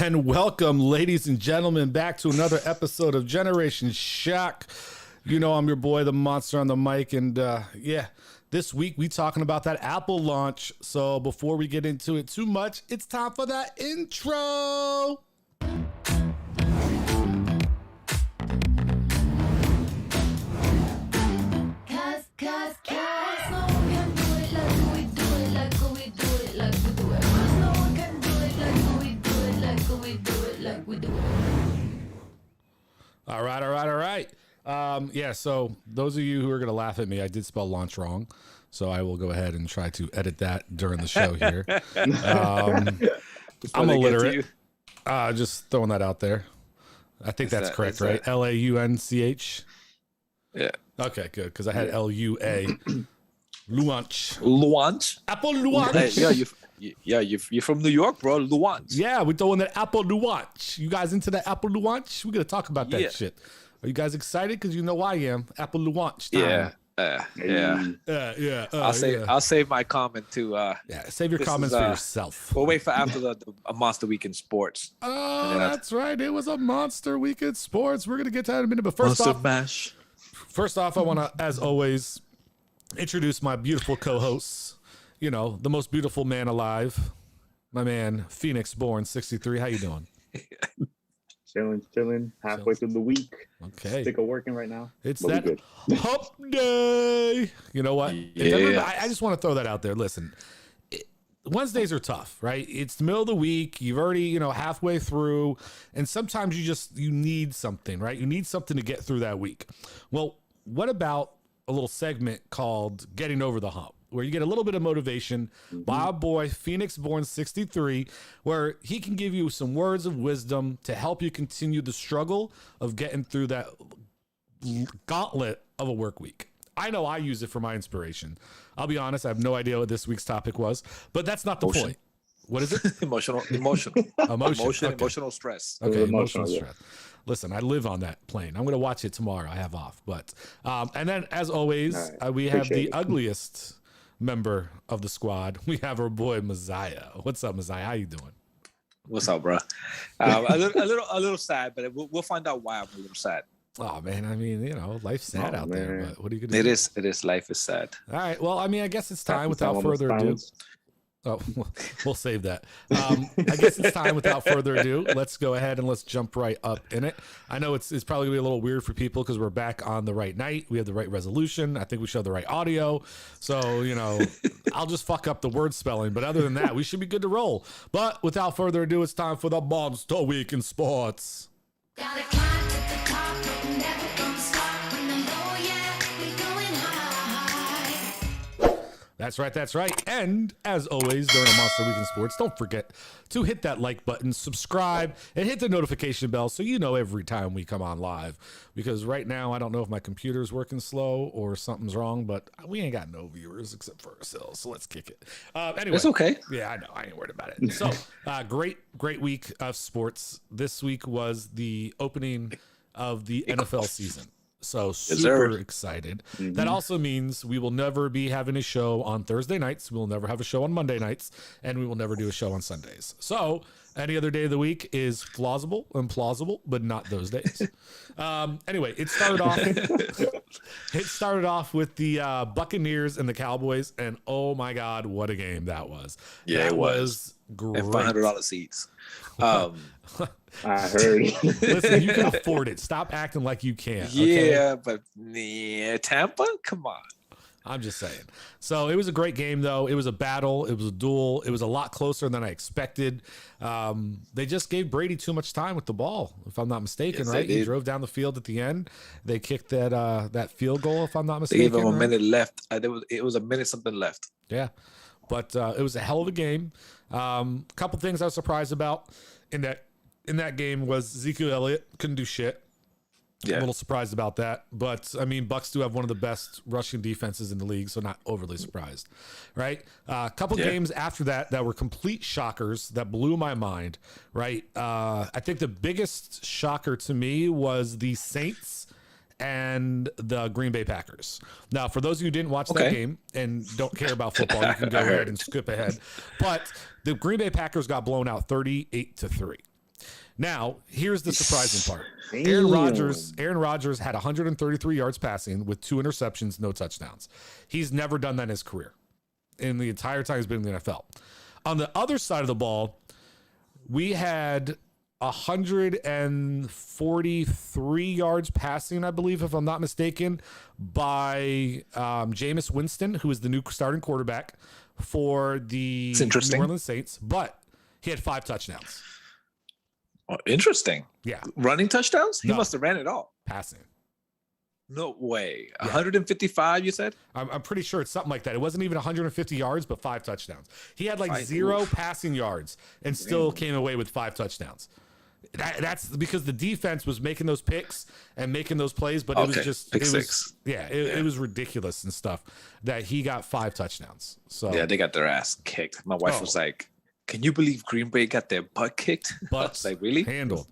And welcome, ladies and gentlemen, back to another episode of Generation Shock. You know I'm your boy, the monster on the mic, and this week we talking about that Apple launch. So before we get into it too much, it's time for that intro. All right. So those of you who are going to laugh at me, I did spell launch wrong. So I will go ahead and try to edit that during the show here. I'm illiterate. Just throwing that out there. I think that's correct, right? Launch. Yeah. Okay, good. Because I had LUA. Launch. Apple launch. You're from New York, bro. Launch. Yeah, we're throwing that Apple launch. You guys into that Apple launch? We're going to talk about that shit. Are you guys excited? Because you know I am. Apple launch time. I'll save my comment to. Save your comments for yourself. We'll wait for after the Monster Week in Sports. Oh, that's right. It was a Monster Week in Sports. We're going to get to that in a minute. But first off, I want to, as always, introduce my beautiful co-hosts. You know, the most beautiful man alive. My man, Phoenix Born 63. How you doing? Chilling. Halfway through the week. Okay. Sick of working right now. It's that hump day. You know what? Yeah. I just want to throw that out there. Listen, Wednesdays are tough, right? It's the middle of the week. You've already, halfway through. And sometimes you need something, right? You need something to get through that week. Well, what about a little segment called Getting Over the Hump, where you get a little bit of motivation by our boy Phoenix Born 63, where he can give you some words of wisdom to help you continue the struggle of getting through that gauntlet of a work week. I know I use it for my inspiration. I'll be honest, I have no idea what this week's topic was, but that's not the point. What is it? Emotional stress. Okay, emotional stress. Listen, I live on that plane. I'm going to watch it tomorrow. I have off, but and then as always, we have the ugliest member of the squad. We have our boy Messiah. What's up, Messiah? How you doing? What's up, bro? A little sad, but we'll find out why I'm a little sad. Oh man, I mean, life's sad out there. But what are you gonna do? It is. Life is sad. All right. Well, I mean, I guess it's time without further ado. Oh, we'll save that. I guess it's time without further ado. Let's go ahead and let's jump right up in it. I know it's probably gonna be a little weird for people because we're back on the right night. We have the right resolution. I think we show the right audio. So, I'll just fuck up the word spelling. But other than that, we should be good to roll. But without further ado, it's time for the Monster Week in Sports. Gotta climb to the top, but never gonna stop when I'm low, yeah, we going high. That's right. And as always, during a Monster Week in Sports, don't forget to hit that like button, subscribe, and hit the notification bell so you know every time we come on live. Because right now, I don't know if my computer's working slow or something's wrong, but we ain't got no viewers except for ourselves, so let's kick it. Anyway, it's okay. Yeah, I know. I ain't worried about it. So, great week of sports. This week was the opening of the NFL season. So super excited. That also means we will never be having a show on Thursday nights. We will never have a show on Monday nights, and we will never do a show on Sundays. So any other day of the week is plausible and plausible, but not those days. Anyway, it started off with the Buccaneers and the Cowboys, and oh my God, what a game that was. Yeah, that it was great. And $500 seats. I heard. Listen, you can afford it. Stop acting like you can't. Okay? Yeah, but Tampa? Come on. I'm just saying. So it was a great game, though. It was a battle. It was a duel. It was a lot closer than I expected. They just gave Brady too much time with the ball, if I'm not mistaken, right? He drove down the field at the end. They kicked that field goal, if I'm not mistaken. They gave him a minute left. It was a minute something left. Yeah. But it was a hell of a game. Couple things I was surprised about in that game was Ezekiel Elliott couldn't do shit. Yeah. A little surprised about that. But, I mean, Bucs do have one of the best rushing defenses in the league, so not overly surprised, right? A couple games after that were complete shockers that blew my mind, right? I think the biggest shocker to me was the Saints and the Green Bay Packers. Now, for those of you who didn't watch that game and don't care about football, you can go ahead and skip ahead. But the Green Bay Packers got blown out 38-3. Now, here's the surprising part. Damn. Aaron Rodgers had 133 yards passing with 2 interceptions, no touchdowns. He's never done that in his career in the entire time he's been in the NFL. On the other side of the ball, we had 143 yards passing, I believe, if I'm not mistaken, by Jameis Winston, who is the new starting quarterback for the New Orleans Saints, but he had 5 touchdowns. Oh, interesting. Yeah. Running touchdowns? He No. must have ran it all. Passing. No way. Yeah. 155, you said? I'm pretty sure it's something like that. It wasn't even 150 yards, but 5 touchdowns. He had like 5, 0 oof. passing yards and still came away with 5 touchdowns. That's because the defense was making those picks and making those plays, but it was just pick it six. was it was ridiculous and stuff that he got 5 touchdowns. So Yeah, they got their ass kicked. My wife was like, "Can you believe Green Bay got their butt kicked?" I was like, really? handled.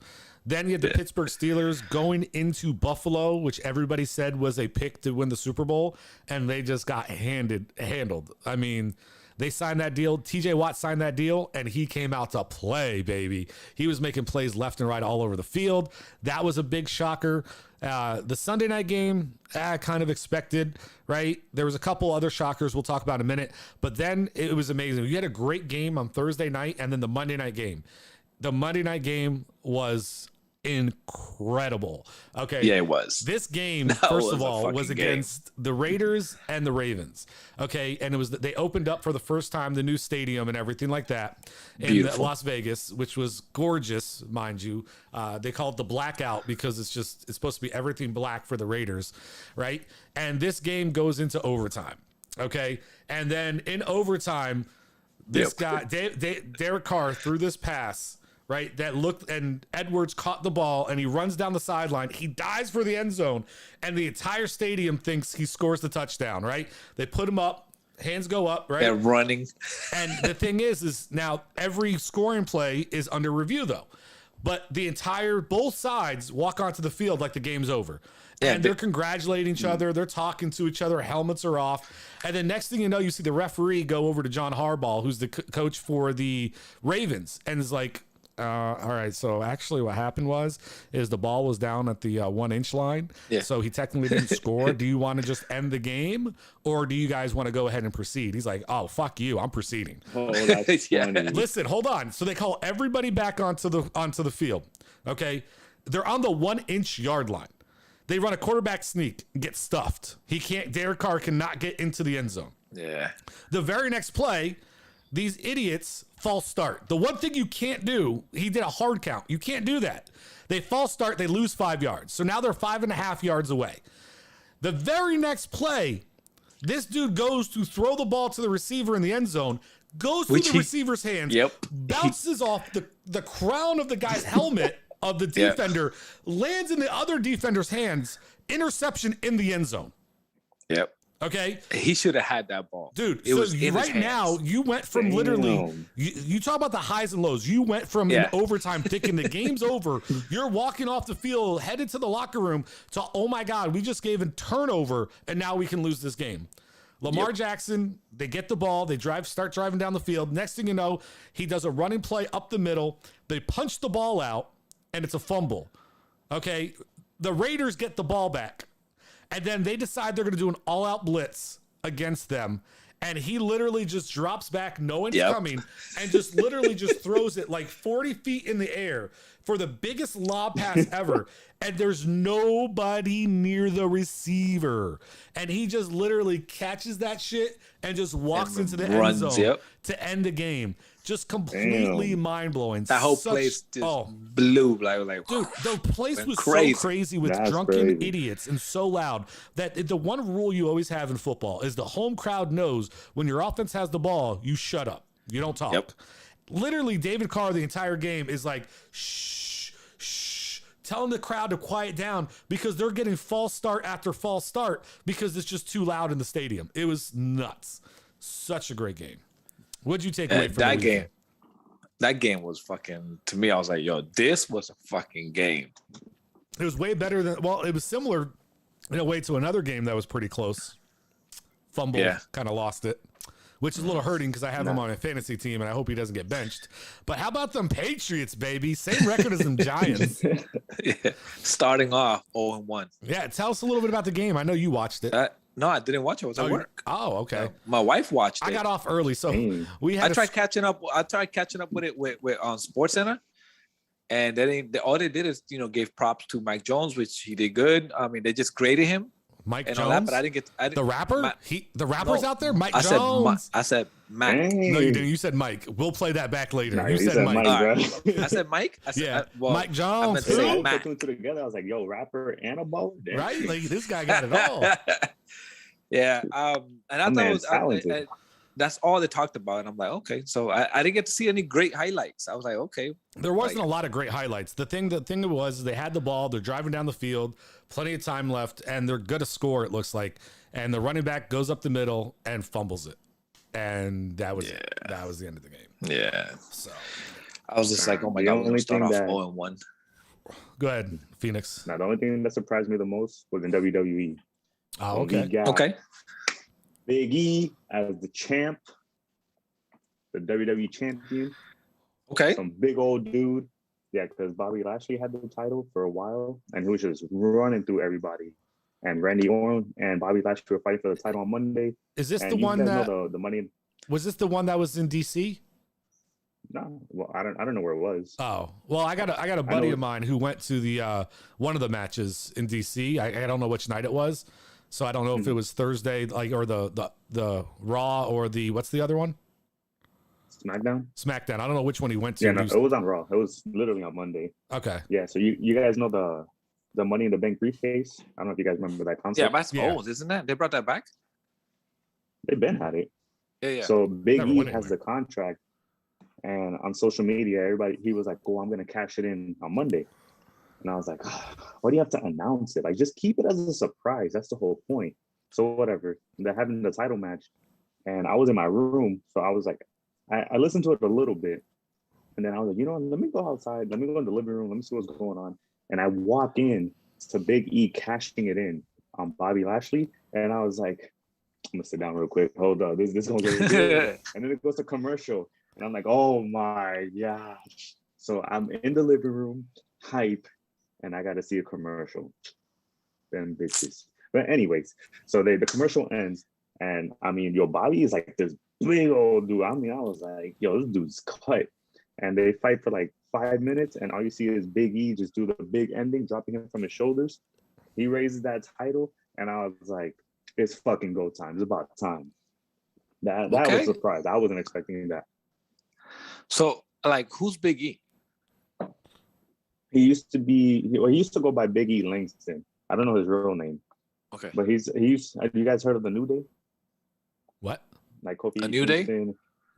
Then you had the Pittsburgh Steelers going into Buffalo, which everybody said was a pick to win the Super Bowl, and they just got handled. I mean, they signed that deal. TJ Watt signed that deal, and he came out to play, baby. He was making plays left and right all over the field. That was a big shocker. The Sunday night game, kind of expected, right? There was a couple other shockers we'll talk about in a minute, but then it was amazing. You had a great game on Thursday night, and then the Monday night game. The Monday night game was incredible. Okay. Yeah, it was. This game, That first was of a all, was fucking game. against the Raiders and the Ravens. Okay. And it was, they opened up for the first time the new stadium and everything like that in Beautiful. Las Vegas, which was gorgeous, mind you. They call it the blackout because it's supposed to be everything black for the Raiders. Right. And this game goes into overtime. Okay. And then in overtime, this guy, Derek Carr, threw this pass, right? That looked, and Edwards caught the ball and he runs down the sideline. He dives for the end zone, and the entire stadium thinks he scores the touchdown, right? They put him up, hands go up, right? They're running. And the thing is now every scoring play is under review, though. But both sides walk onto the field like the game's over. Yeah, And they're congratulating each other. They're talking to each other. Helmets are off. And then next thing you know, you see the referee go over to John Harbaugh, who's the coach for the Ravens, and is like, all right, so actually what happened is the ball was down at the 1 inch line. Yeah. So he technically didn't score. Do you want to just end the game, or do you guys want to go ahead and proceed? He's like, oh, fuck you. I'm proceeding. Oh, that's Yeah. funny. Listen, hold on. So they call everybody back onto the field. Okay. They're on the 1 inch yard line. They run a quarterback sneak and get stuffed. Derek Carr cannot get into the end zone. Yeah. The very next play, these idiots false start. The one thing you can't do, he did a hard count. You can't do that. They false start, they lose 5 yards. So now they're 5.5 yards away. The very next play, this dude goes to throw the ball to the receiver in the end zone, goes through the receiver's hands, bounces off the crown of the guy's helmet of the defender, lands in the other defender's hands, interception in the end zone. Yep. Okay. He should have had that ball. Dude, it was in right his hands. now, you went from literally, you talk about the highs and lows. You went from in overtime thinking the game's over. You're walking off the field, headed to the locker room to, oh my God, we just gave a turnover and now we can lose this game. Lamar Jackson, they get the ball, they start driving down the field. Next thing you know, he does a running play up the middle. They punch the ball out and it's a fumble. Okay. The Raiders get the ball back. And then they decide they're going to do an all-out blitz against them. And he literally just drops back, no one's coming, and just literally just throws it like 40 feet in the air for the biggest lob pass ever. And there's nobody near the receiver. And he just literally catches that shit and just walks into the end zone to end the game. Just completely mind-blowing. That whole place just blew. Like, dude, the place was crazy. so crazy with drunken idiots and so loud that the one rule you always have in football is the home crowd knows when your offense has the ball, you shut up. You don't talk. Yep. Literally, David Carr the entire game is like, shh, shh, telling the crowd to quiet down because they're getting false start after false start because it's just too loud in the stadium. It was nuts. Such a great game. What'd you take away from that the game? That game was fucking, to me, I was like, yo, this was a fucking game. It was way better than, well, it was similar in a way to another game that was pretty close. Fumble, kind of lost it. which is a little hurting because I have him on a fantasy team and I hope he doesn't get benched. But how about them Patriots, baby? Same record as them Giants. Yeah. Starting off 0-1. Yeah, tell us a little bit about the game. I know you watched it. No, I didn't watch it. I was at work. Oh, okay. My wife watched it. I got off early, so we had. I tried catching up with it with on SportsCenter, and all they did is gave props to Mike Jones, which he did good. I mean, they just graded him. Mike and Jones, all that, but I didn't get the rapper. The rapper's out there. Mike I Jones. I said Mike. No, you didn't. You said Mike. We'll play that back later. Nah, you said Mike. I said Mike. I said, yeah, well, Mike Jones. I meant to say Matt. Put two together. I was like, yo, rapper and a baller. Right? Like this guy got it all. Yeah. And I thought it was, that's all they talked about. And I'm like, okay. So I didn't get to see any great highlights. I was like, okay. There wasn't a lot of great highlights. The thing was they had the ball, they're driving down the field, plenty of time left, and they're going to score, it looks like. And the running back goes up the middle and fumbles it. And that was it. That was the end of the game. Yeah. So I was just like, oh my God, we're going to start off 0-1. Go ahead, Phoenix. Now, the only thing that surprised me the most was in WWE. Oh, okay. Okay. Big E as the champ, the WWE champion. Okay. Some big old dude. Yeah, because Bobby Lashley had the title for a while, and he was just running through everybody. And Randy Orton and Bobby Lashley were fighting for the title on Monday. Is this the one that the money? Was this the one that was in DC? No, well, I don't know where it was. Oh, well, I got a buddy of mine who went to the one of the matches in DC. I don't know which night it was. So I don't know if it was Thursday, or the Raw, or the what's the other one? SmackDown. I don't know which one he went to. Yeah, no, it was on Raw. It was literally on Monday. Okay. Yeah, so you guys know the Money in the Bank briefcase? I don't know if you guys remember that concept. Yeah, that's old, isn't that? They brought that back? They've been had it. Yeah. So Big E has the contract, and on social media, he was like, "Oh, I'm gonna cash it in on Monday." And I was like, why do you have to announce it? Like, just keep it as a surprise. That's the whole point. So whatever. They're having the title match. And I was in my room. So I was like, I listened to it a little bit. And then I was like, let me go outside. Let me go in the living room. Let me see what's going on. And I walk in to Big E cashing it in on Bobby Lashley. And I was like, I'm going to sit down real quick. Hold up. This is going to get good. And then it goes to commercial. And I'm like, oh my gosh. So I'm in the living room, hype. And I got to see a commercial. Them bitches. But anyways, so the commercial ends, and I mean, your Bobby is like this big old dude. I mean, I was like, yo, this dude's cut. And they fight for like 5 minutes, and all you see is Big E just do the big ending, dropping him from his shoulders. He raises that title, and I was like, it's fucking go time. It's about time. That was a surprise. I wasn't expecting that. So, like, who's Big E? He used to go by Big E Langston. I don't know his real name. Okay. But have you guys heard of the New Day? What? Like Kofi. A New Day? No,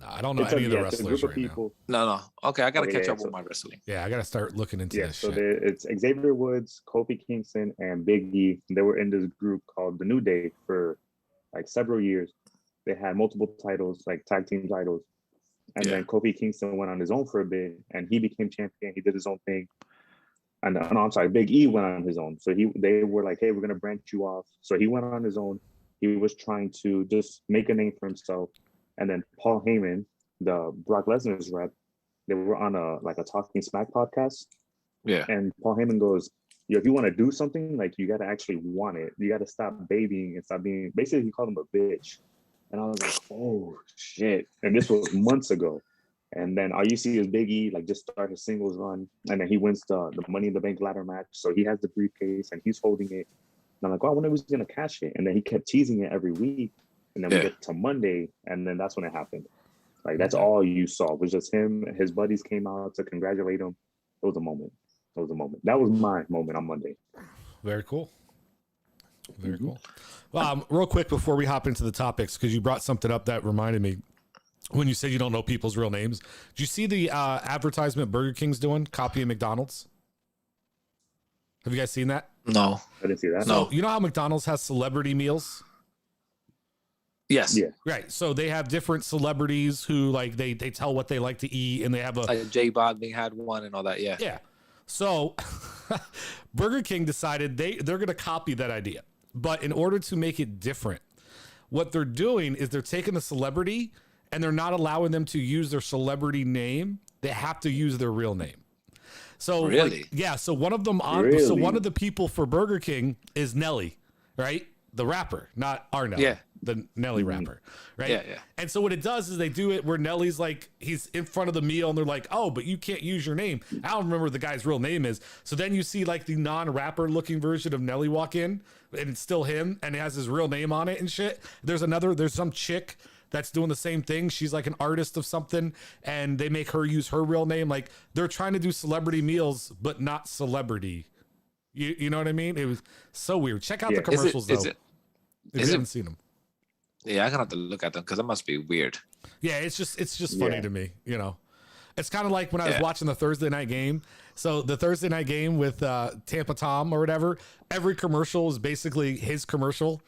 I don't know any of the wrestlers right now. No. Okay, I got to catch up with my wrestling. Yeah, I got to start looking into this shit. It's Xavier Woods, Kofi Kingston, and Big E. They were in this group called the New Day for like several years. They had multiple titles, like tag team titles. And then Kofi Kingston went on his own for a bit, and he became champion. He did his own thing. And no, I'm sorry, Big E went on his own. So they were like, hey, we're going to branch you off. So he went on his own. He was trying to just make a name for himself. And then Paul Heyman, the Brock Lesnar's rep, they were on a Talking Smack podcast. Yeah. And Paul Heyman goes, if you want to do something, like, you got to actually want it. You got to stop babying and stop being, basically he called him a bitch. And I was like, oh shit. And this was months ago. And then all you see is Big E like just start his singles run, and then he wins the Money in the Bank ladder match. So he has the briefcase and he's holding it. And I'm like, oh, I wonder who's gonna cash it. And then he kept teasing it every week. And then we get to Monday, and then that's when it happened. Like, that's all you saw was just him. His buddies came out to congratulate him. It was a moment. That was my moment on Monday. Very cool. Very cool. Real quick before we hop into the topics, because you brought something up that reminded me. When you said you don't know people's real names, did you see the advertisement Burger King's doing, copying McDonald's? Have you guys seen that? No. I didn't see that. So, you know how McDonald's has celebrity meals? Yes. Yeah. Right. So they have different celebrities who, like, they tell what they like to eat, and they have like J Bodney had one and all that. Yeah. Yeah. So Burger King decided they're going to copy that idea. But in order to make it different, what they're doing is they're taking the celebrity and they're not allowing them to use their celebrity name. They have to use their real name. So really, yeah. So one of them, Really? so one of the people for Burger King is Nelly, right? The rapper, not our Nelly. Yeah. The Nelly rapper, right? Yeah, yeah. And so what it does is they do it where Nelly's like, he's in front of the meal and they're like, oh, but you can't use your name. I don't remember what the guy's real name is. So then you see like the non-rapper looking version of Nelly walk in and it's still him and it has his real name on it and shit. There's some chick that's doing the same thing. She's like an artist of something and they make her use her real name. Like they're trying to do celebrity meals, but not celebrity. You know what I mean? It was so weird. Check out the commercials though. If you haven't seen them. Yeah, I'm gonna have to look at them because that must be weird. Yeah, it's just funny to me, you know. It's kind of like when I was watching the Thursday night game. So the Thursday night game with Tampa Tom or whatever, every commercial is basically his commercial.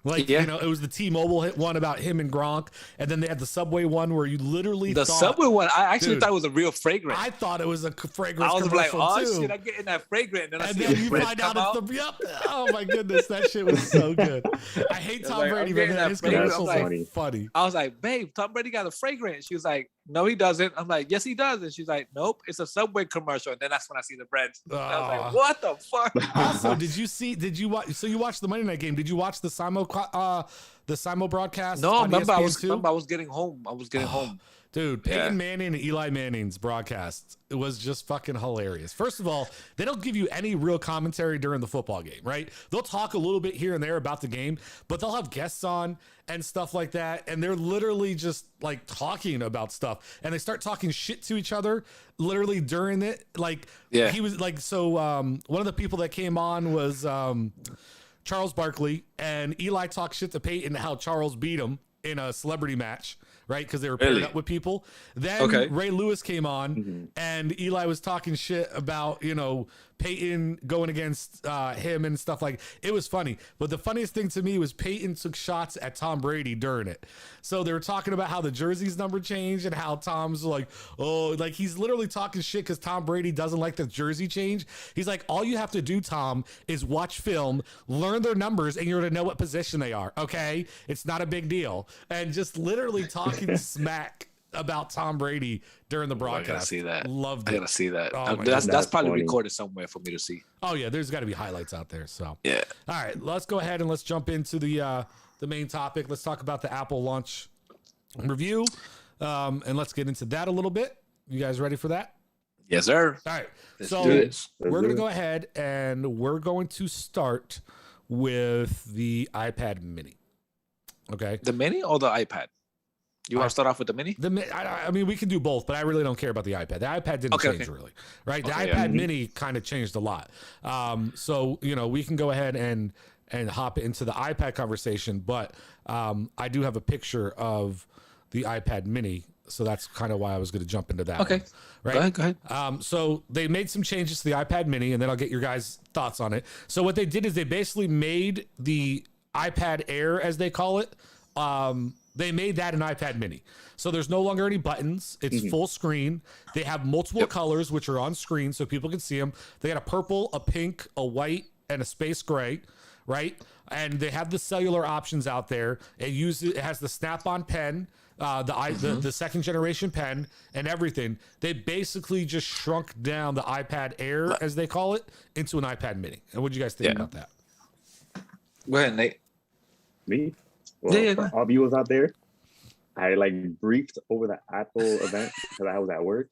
Like, you know, it was the T-Mobile hit one about him and Gronk, and then they had the Subway one where you literally Subway one, I actually thought it was a real fragrance. I thought it was a fragrance I was like, commercial oh too. shit, I get in that fragrance. And then you find out it's the, oh my goodness, that shit was so good. I hate Tom Brady, but man, his commercials are funny. I was like, babe, Tom Brady got a fragrance. She was like, no, he doesn't. I'm like, yes, he does. And she's like, nope, it's a Subway commercial. And then that's when I see the breads. I was like, what the fuck? Also, did you watch? So you watched the Monday night game? Did you watch the Simo broadcast? No, remember I ESPN2? was getting home. Dude, Peyton Manning and Eli Manning's broadcast, it was just fucking hilarious. First of all, they don't give you any real commentary during the football game, right? They'll talk a little bit here and there about the game, but they'll have guests on and stuff like that. And they're literally just like talking about stuff. And they start talking shit to each other literally during it. Like, he was like, so one of the people that came on was Charles Barkley, and Eli talked shit to Peyton how Charles beat him in a celebrity match, right? Because they were paired up with people. Then Ray Lewis came on, and Eli was talking shit about, you know, Peyton going against him and stuff like. It was funny, but the funniest thing to me was Peyton took shots at Tom Brady during it. So they were talking about how the jersey's number changed and how Tom's like, oh, like he's literally talking shit because Tom Brady doesn't like the jersey change. He's like, all you have to do, Tom, is watch film, learn their numbers, and you're gonna know what position they are. Okay, it's not a big deal, and just literally talking smack about Tom Brady during the broadcast. I gotta see that. Loved it. I gotta see that. Oh that's probably funny. recorded somewhere for me to see. Oh yeah, there's got to be highlights out there. So yeah. All right, let's go ahead and let's jump into the main topic. Let's talk about the Apple launch review, and let's get into that a little bit. You guys ready for that? Yes, sir. All right. Let's So do this. we're gonna go ahead and we're going to start with the iPad Mini. Okay. The Mini or the iPad? You want to start off with the Mini? I mean, we can do both, but I really don't care about the iPad. The iPad didn't change really, right? The iPad Mini kind of changed a lot. So, you know, we can go ahead and hop into the iPad conversation, but I do have a picture of the iPad Mini, so that's kind of why I was going to jump into that. Okay. One, right? Go ahead. So they made some changes to the iPad Mini, and then I'll get your guys' thoughts on it. So what they did is they basically made the iPad Air, as they call it, they made that an iPad Mini. So there's no longer any buttons. It's full screen. They have multiple colors, which are on screen so people can see them. They got a purple, a pink, a white, and a space gray, right? And they have the cellular options out there. It has the Snap-on pen, the second generation pen, and everything. They basically just shrunk down the iPad Air, as they call it, into an iPad Mini. And what do you guys think about that? Go ahead, Nate. Me? Well, Yeah, for all viewers out there, I like briefed over the Apple event because I was at work.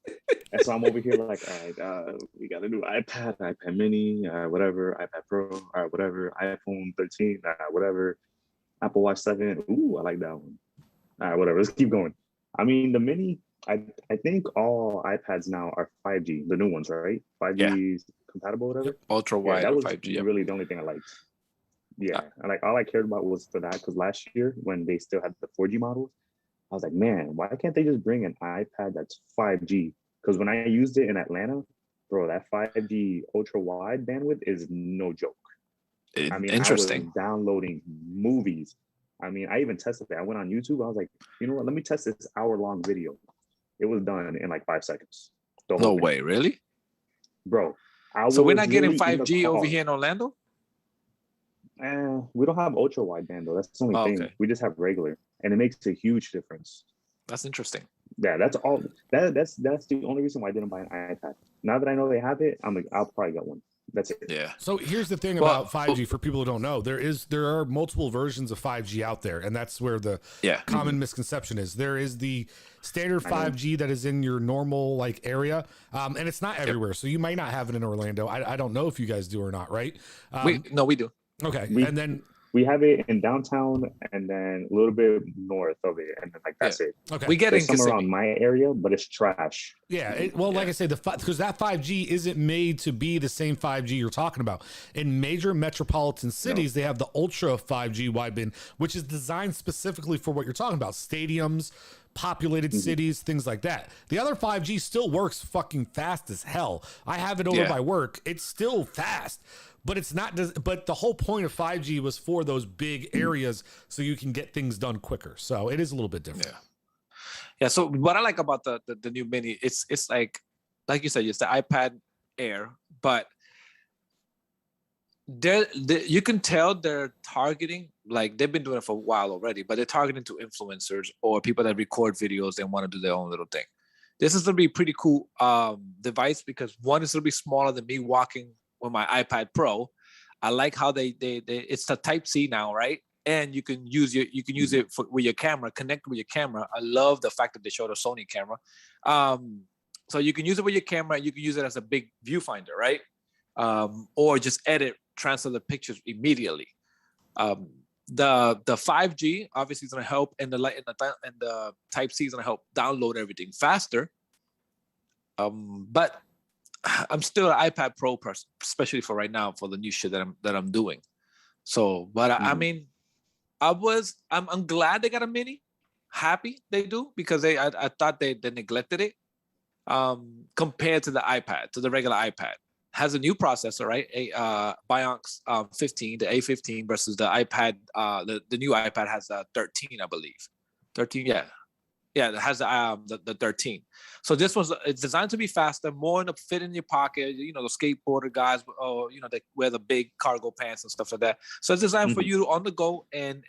And so I'm over here like, all right, we got a new iPad Mini, whatever, iPad Pro, all right, whatever, iPhone 13, whatever, Apple Watch 7. Ooh, I like that one. All right, whatever, let's keep going. I mean, the Mini, I think all iPads now are 5G, the new ones, right? 5G compatible, whatever. Ultra wide, that was 5G. really the only thing I liked. Yeah, and like all I cared about was for that because last year when they still had the 4G models, I was like, man, why can't they just bring an iPad that's 5G? Because when I used it in Atlanta, bro, that 5G ultra wide bandwidth is no joke. I mean, Interesting. I was downloading movies. I mean, I even tested it. I went on YouTube. I was like, you know what? Let me test this hour-long video. It was done in like 5 seconds. No way, really? Bro. So we're not getting 5G over here in Orlando? We don't have ultra wideband though. That's the only thing. Okay. We just have regular, and it makes a huge difference. That's interesting. Yeah, that's all. That's the only reason why I didn't buy an iPad. Now that I know they have it, I'll probably get one. That's it. Yeah. So here's the thing about 5G for people who don't know. There are multiple versions of 5G out there, and that's where the common misconception is. There is the standard 5G that is in your normal like area, and it's not everywhere. So you might not have it in Orlando. I don't know if you guys do or not, right? We do. Okay, and then we have it in downtown, and then a little bit north of it, and then like that's it. Okay, we get There's some around my area, but it's trash. Yeah, like I said, because that 5G isn't made to be the same 5G you're talking about. In major metropolitan cities, they have the ultra 5G wideband, which is designed specifically for what you're talking about: stadiums, populated cities, things like that. The other 5G still works fucking fast as hell. I have it over by work; it's still fast. But it's not. But the whole point of 5G was for those big areas, so you can get things done quicker. So it is a little bit different. Yeah. So what I like about the new Mini, it's like you said, it's the iPad Air, but you can tell they're targeting, like they've been doing it for a while already, but they're targeting to influencers or people that record videos and want to do their own little thing. This is gonna be a pretty cool device because one is gonna be smaller than me walking with my iPad Pro. I like how they it's the Type-C now, right? And you can use it with your camera, connect with your camera. I love the fact that they showed a Sony camera. So you can use it with your camera. You can use it as a big viewfinder, right? Or just transfer the pictures immediately. The 5G obviously is going to help, and the Type-C is going to help download everything faster. But I'm still an iPad Pro person, especially for right now for the new shit that I'm doing. So, but I mean, I'm glad they got a Mini. Happy they do, because I thought they neglected it. Compared to the iPad, to the regular iPad, has a new processor, right? A Bionic 15, the A15 versus the iPad. The new iPad has a 13, I believe. 13, yeah. Yeah, it has the 13. So it's designed to be faster, more in the fit in your pocket. You know, the skateboarder guys, or they wear the big cargo pants and stuff like that. So it's designed for you on the go and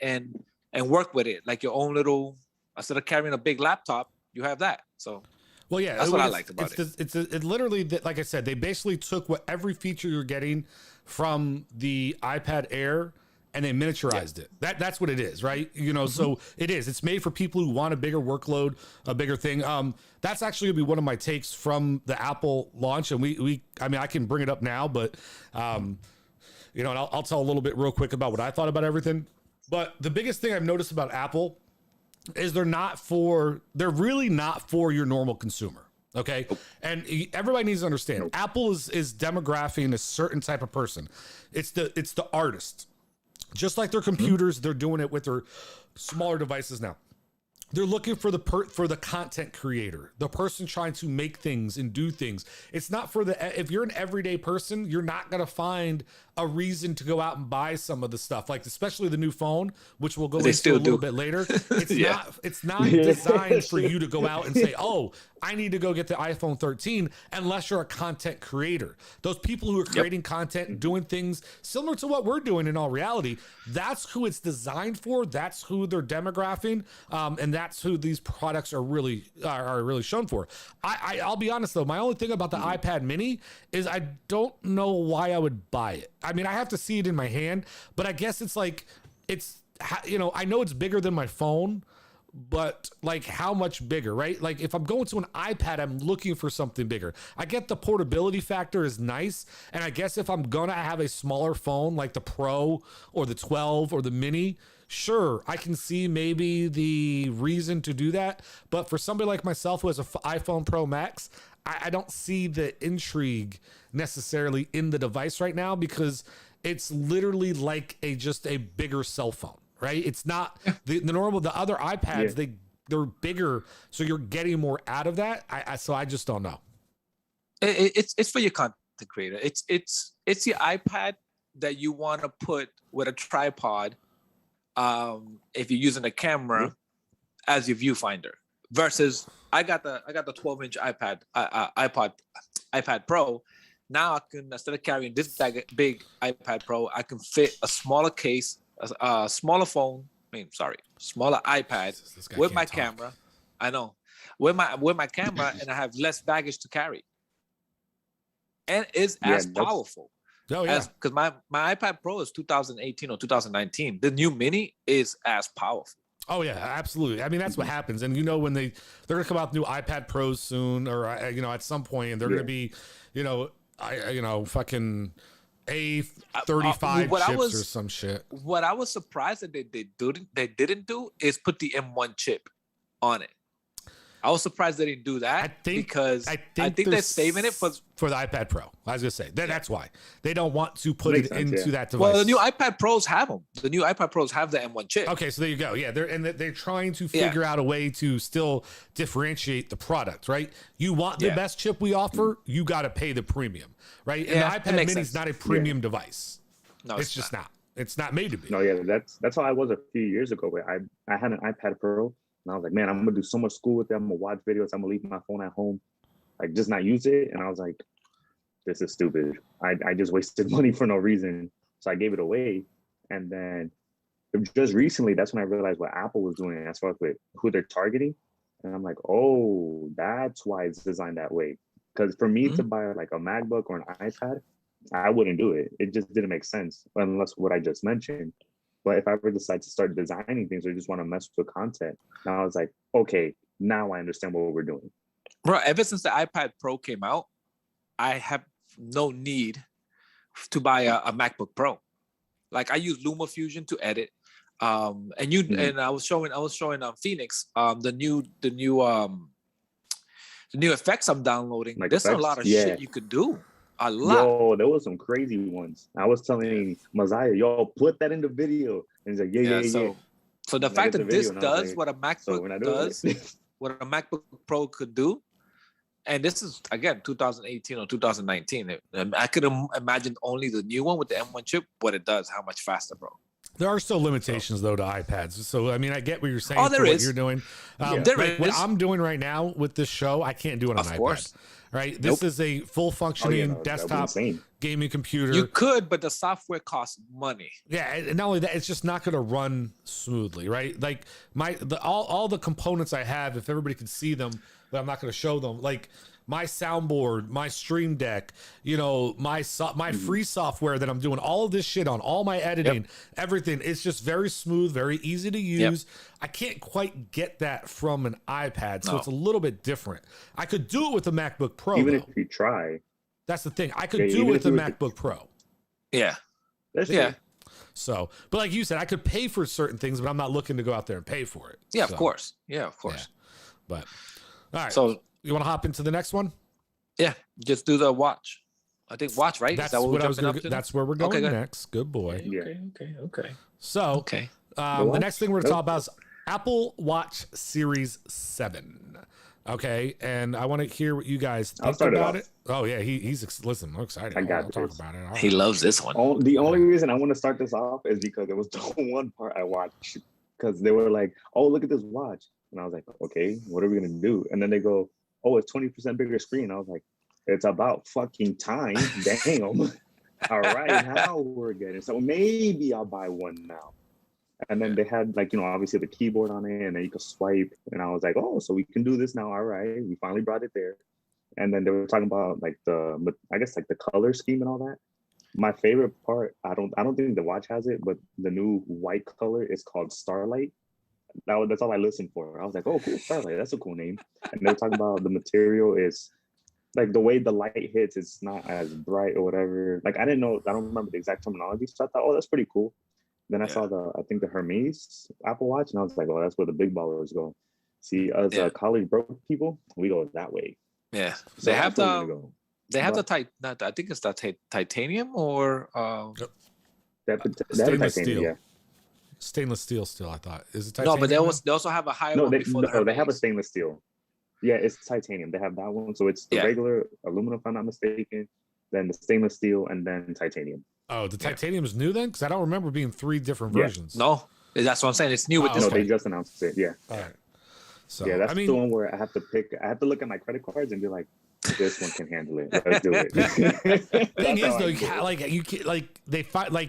work with it like your own little. Instead of carrying a big laptop, you have that. So. Well, yeah, that's what I liked about it. It's literally, like I said, they basically took every feature you're getting from the iPad Air and they miniaturized it. That's what it is, right? So it's made for people who want a bigger workload, a bigger thing. That's actually gonna be one of my takes from the Apple launch. And I can bring it up now, but and I'll tell a little bit real quick about what I thought about everything. But the biggest thing I've noticed about Apple is they're really not for your normal consumer. Okay. And everybody needs to understand Apple is demographing a certain type of person. It's the artist. Just like their computers, they're doing it with their smaller devices now. They're looking for the content creator, the person trying to make things and do things. It's not for if you're an everyday person, you're not going to find a reason to go out and buy some of the stuff, like especially the new phone, which we'll go into a little bit later. It's not designed for you to go out and say, oh, I need to go get the iPhone 13, unless you're a content creator. Those people who are creating content and doing things similar to what we're doing in all reality, that's who it's designed for. That's who they're demographing. And that's who these products are really shown for. I'll be honest though, my only thing about the iPad Mini is I don't know why I would buy it. I mean, I have to see it in my hand, but I guess it's like, I know it's bigger than my phone, but like how much bigger, right? Like if I'm going to an iPad, I'm looking for something bigger. I get the portability factor is nice. And I guess if I'm going to have a smaller phone, like the Pro or the 12 or the Mini, sure, I can see maybe the reason to do that. But for somebody like myself who has an iPhone Pro Max, I don't see the intrigue necessarily in the device right now, because it's literally like just a bigger cell phone, right? It's not the other iPads, they're bigger, so you're getting more out of that. So I just don't know. It's for your content creator. It's the iPad that you want to put with a tripod if you're using a camera as your viewfinder, versus I got the 12-inch iPad Pro, Now I can, instead of carrying this big iPad Pro, I can fit a smaller case, a smaller phone. Smaller iPad with my camera. I know, with my camera, and I have less baggage to carry, and it's as powerful. Oh yeah, because my iPad Pro is 2018 or 2019. The new Mini is as powerful. Oh yeah, absolutely. I mean, that's what happens. And when they're gonna come out with new iPad Pros soon, or at some point, and they're gonna be, fucking A35 chips or some shit. What I was surprised that they didn't do is put the M1 chip on it. I was surprised they didn't do that because I think they're saving it for the iPad Pro. I was gonna say that's why they don't want to put it into that device. Well, the new iPad Pros have them. The new iPad Pros have the M1 chip. Okay, so there you go. Yeah, they're trying to figure out a way to still differentiate the product, right? You want the best chip we offer, you got to pay the premium, right? And the iPad Mini is not a premium device. No, it's just not. It's not made to be. No, yeah, that's how I was a few years ago. Where I had an iPad Pro. And I was like, man, I'm gonna do so much school with it. I'm gonna watch videos. I'm gonna leave my phone at home, like just not use it. And I was like, this is stupid. I just wasted money for no reason. So I gave it away. And then just recently, that's when I realized what Apple was doing as far as with who they're targeting. And I'm like, oh, that's why it's designed that way. Because for me to buy like a MacBook or an iPad, I wouldn't do it. It just didn't make sense unless what I just mentioned. But if I ever decide to start designing things or just want to mess with content, now I was like, okay, now I understand what we're doing. Bro, ever since the iPad Pro came out, I have no need to buy a MacBook Pro. Like I use LumaFusion to edit. And I was showing Phoenix the new effects I'm downloading. Like there's effects? A lot of shit you could do. A lot. Yo, there was some crazy ones. I was telling Messiah, yo, put that in the video. And he's like, yeah. So the fact that this does what a MacBook does, what a MacBook Pro could do, and this is again 2018 or 2019. I could imagine only the new one with the M1 chip, what it does, how much faster, bro. There are still limitations though to iPads. So I mean, I get what you're saying. Oh, there is. What you're doing. What I'm doing right now with this show, I can't do it on an iPad. Right, this is a full functioning desktop gaming computer. You could, but the software costs money. Yeah, and not only that, it's just not going to run smoothly, right? Like all the components I have, if everybody could see them, but I'm not going to show them. Like my soundboard, my Stream Deck, my free software that I'm doing all of this shit on, all my editing, everything. It's just very smooth, very easy to use. I can't quite get that from an iPad, so it's a little bit different. I could do it with a MacBook Pro. Even if you try. That's the thing. I could do it with a MacBook Pro. Yeah. So, but like you said, I could pay for certain things, but I'm not looking to go out there and pay for it. Yeah, of course. Yeah. But all right. So you want to hop into the next one? Yeah, just do the watch. I think watch, right? That's where we're going next. Good boy. Okay. So, the next thing we're going to talk about is Apple Watch Series 7. Okay, and I want to hear what you guys think about it. Oh yeah, listen. I'm excited. I got to talk about it. He loves this one. The only reason I want to start this off is because it was the one part I watched because they were like, "Oh, look at this watch," and I was like, "Okay, what are we gonna do?" And then they go, "Oh, it's 20% bigger screen." I was like, "It's about fucking time, damn!" All right, now we're getting. So maybe I'll buy one now. And then they had obviously the keyboard on it and then you could swipe. And I was like, oh, so we can do this now. All right. We finally brought it there. And then they were talking about the color scheme and all that. My favorite part, I don't think the watch has it, but the new white color is called Starlight. That's all I listened for. I was like, oh, cool, Starlight. That's a cool name. And they were talking about the material is like the way the light hits, it's not as bright or whatever. Like I don't remember the exact terminology. So I thought, oh, that's pretty cool. Then I saw the Hermes Apple Watch, and I was like, oh, that's where the big ballers go. See, as college broke people, we go that way. Yeah, so they have I think it's the titanium or stainless steel. Yeah. Stainless steel still, I thought. Is it titanium? No, but they also have a higher one before the Hermes. They have a stainless steel. Yeah, it's titanium. They have that one. So it's the regular aluminum, if I'm not mistaken, then the stainless steel, and then titanium. Oh, the titanium is new then? Because I don't remember being 3 different versions. No, that's what I'm saying. It's new with this one. No, they just announced it. Yeah. All right. So that's the one where I have to look at my credit cards and be like, this one can handle it. Let's do it. Thing is, though,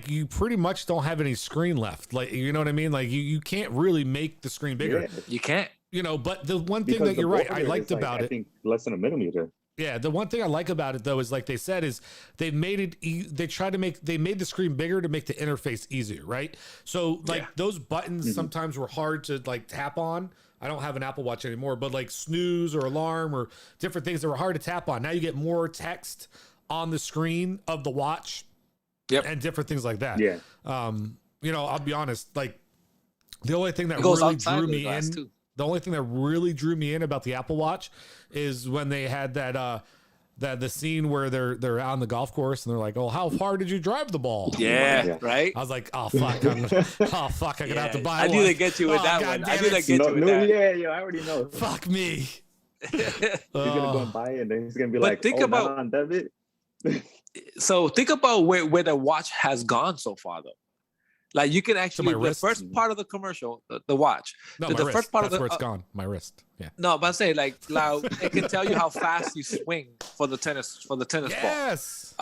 you pretty much don't have any screen left. Like, you know what I mean? Like, you can't really make the screen bigger. Yeah. You can't. You know, but the one thing that you're right, I liked about it. I think less than a millimeter. Yeah, the one thing I like about it though is, like they said, is they made it. They made the screen bigger to make the interface easier, right? So like those buttons sometimes were hard to like tap on. I don't have an Apple Watch anymore, but like snooze or alarm or different things that were hard to tap on. Now you get more text on the screen of the watch, and different things like that. Yeah. You know, I'll be honest. Like the only thing that really drew me in. Too. The only thing that really drew me in about the Apple Watch is when they had that the scene where they're on the golf course and they're like, "Oh, how far did you drive the ball?" Yeah, right. I was like, "Oh fuck, I'm gonna have to buy I one." knew they get you with that one. I knew they get you with that. Yeah, I already know. Fuck me. He's gonna go and buy it, and then he's gonna be But like, think about on debit. So think about where the watch has gone so far, though. Like you can actually the first part of the commercial, the watch. No, the first part That's of the where it's gone. My wrist. Yeah. No, but I'm saying like it can tell you how fast you swing for the tennis ball. Yes.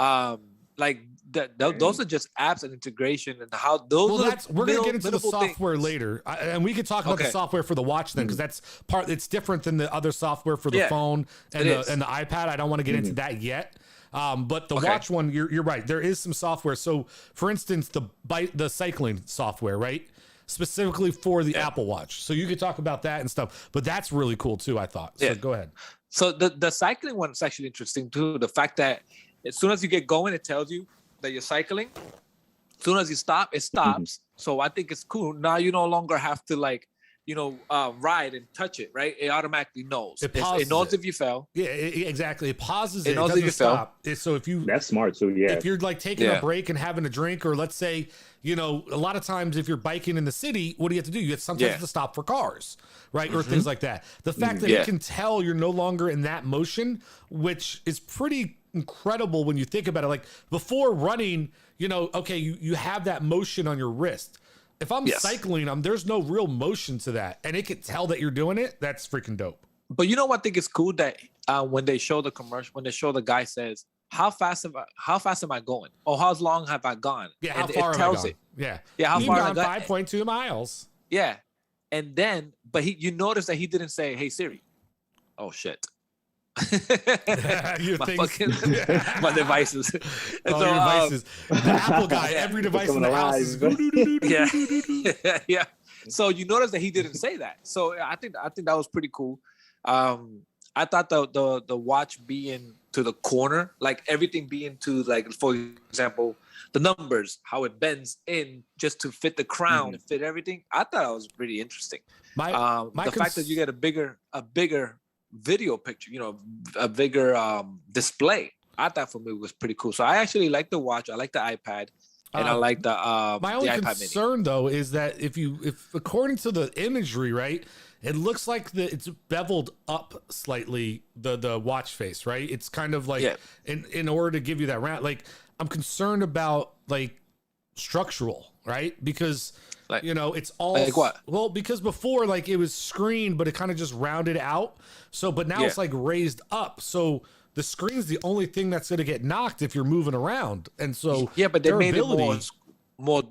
Like those are just apps and integration and how those. Well, we're gonna get into the software later, and we could talk about the software for the watch then, because that's part. It's different than the other software for the phone and the iPad. I don't want to get into that yet. But the watch one, you're right. There is some software. So, for instance, the cycling software, right? Specifically for the Apple Watch. So you could talk about that and stuff. But that's really cool too, I thought. So go ahead. So the cycling one is actually interesting too. The fact that as soon as you get going, it tells you that you're cycling. As soon as you stop, it stops. So I think it's cool. Now you no longer have to ride and touch it, right? It automatically knows. It knows if you fell. Yeah, exactly. It pauses it. It knows doesn't if you stop. So that's smart too. Yeah. If you're like taking a break and having a drink, or let's say, a lot of times if you're biking in the city, what do you have to do? You sometimes have to stop for cars, right? Or things like that. The fact that it can tell you're no longer in that motion, which is pretty incredible when you think about it. Like before running, you have that motion on your wrist. If I'm cycling, there's no real motion to that, and it can tell that you're doing it. That's freaking dope. But you know what I think is cool, that when they show the commercial, when they show the guy says, how fast am I going? Or how long have I gone? Yeah, how far it tells have I gone? Yeah, how far have I gone? 5.2 miles. Yeah, and then you notice that he didn't say, "Hey Siri." Oh shit. My devices. Your devices. The Apple guy, every device in the house is yeah. So you notice that he didn't say that. So I think that was pretty cool. I thought the watch being to the corner, like everything being to, like, for example, the numbers, how it bends in just to fit the crown and fit everything. I thought that was pretty interesting. The fact that you get a bigger video picture, a bigger display, I thought for me was pretty cool. So I actually like the watch. I like the iPad, and I like the my only iPad concern mini. Though is that if according to the imagery, right, it looks like it's beveled up slightly, the watch face, right? It's kind of like in order to give you that round. Like I'm concerned about like structural, right? Because it's all like what? Well, because before, like, it was screened, but it kind of just rounded out. So, but now it's like raised up. So the screen's the only thing that's going to get knocked if you're moving around. And so, but they made it more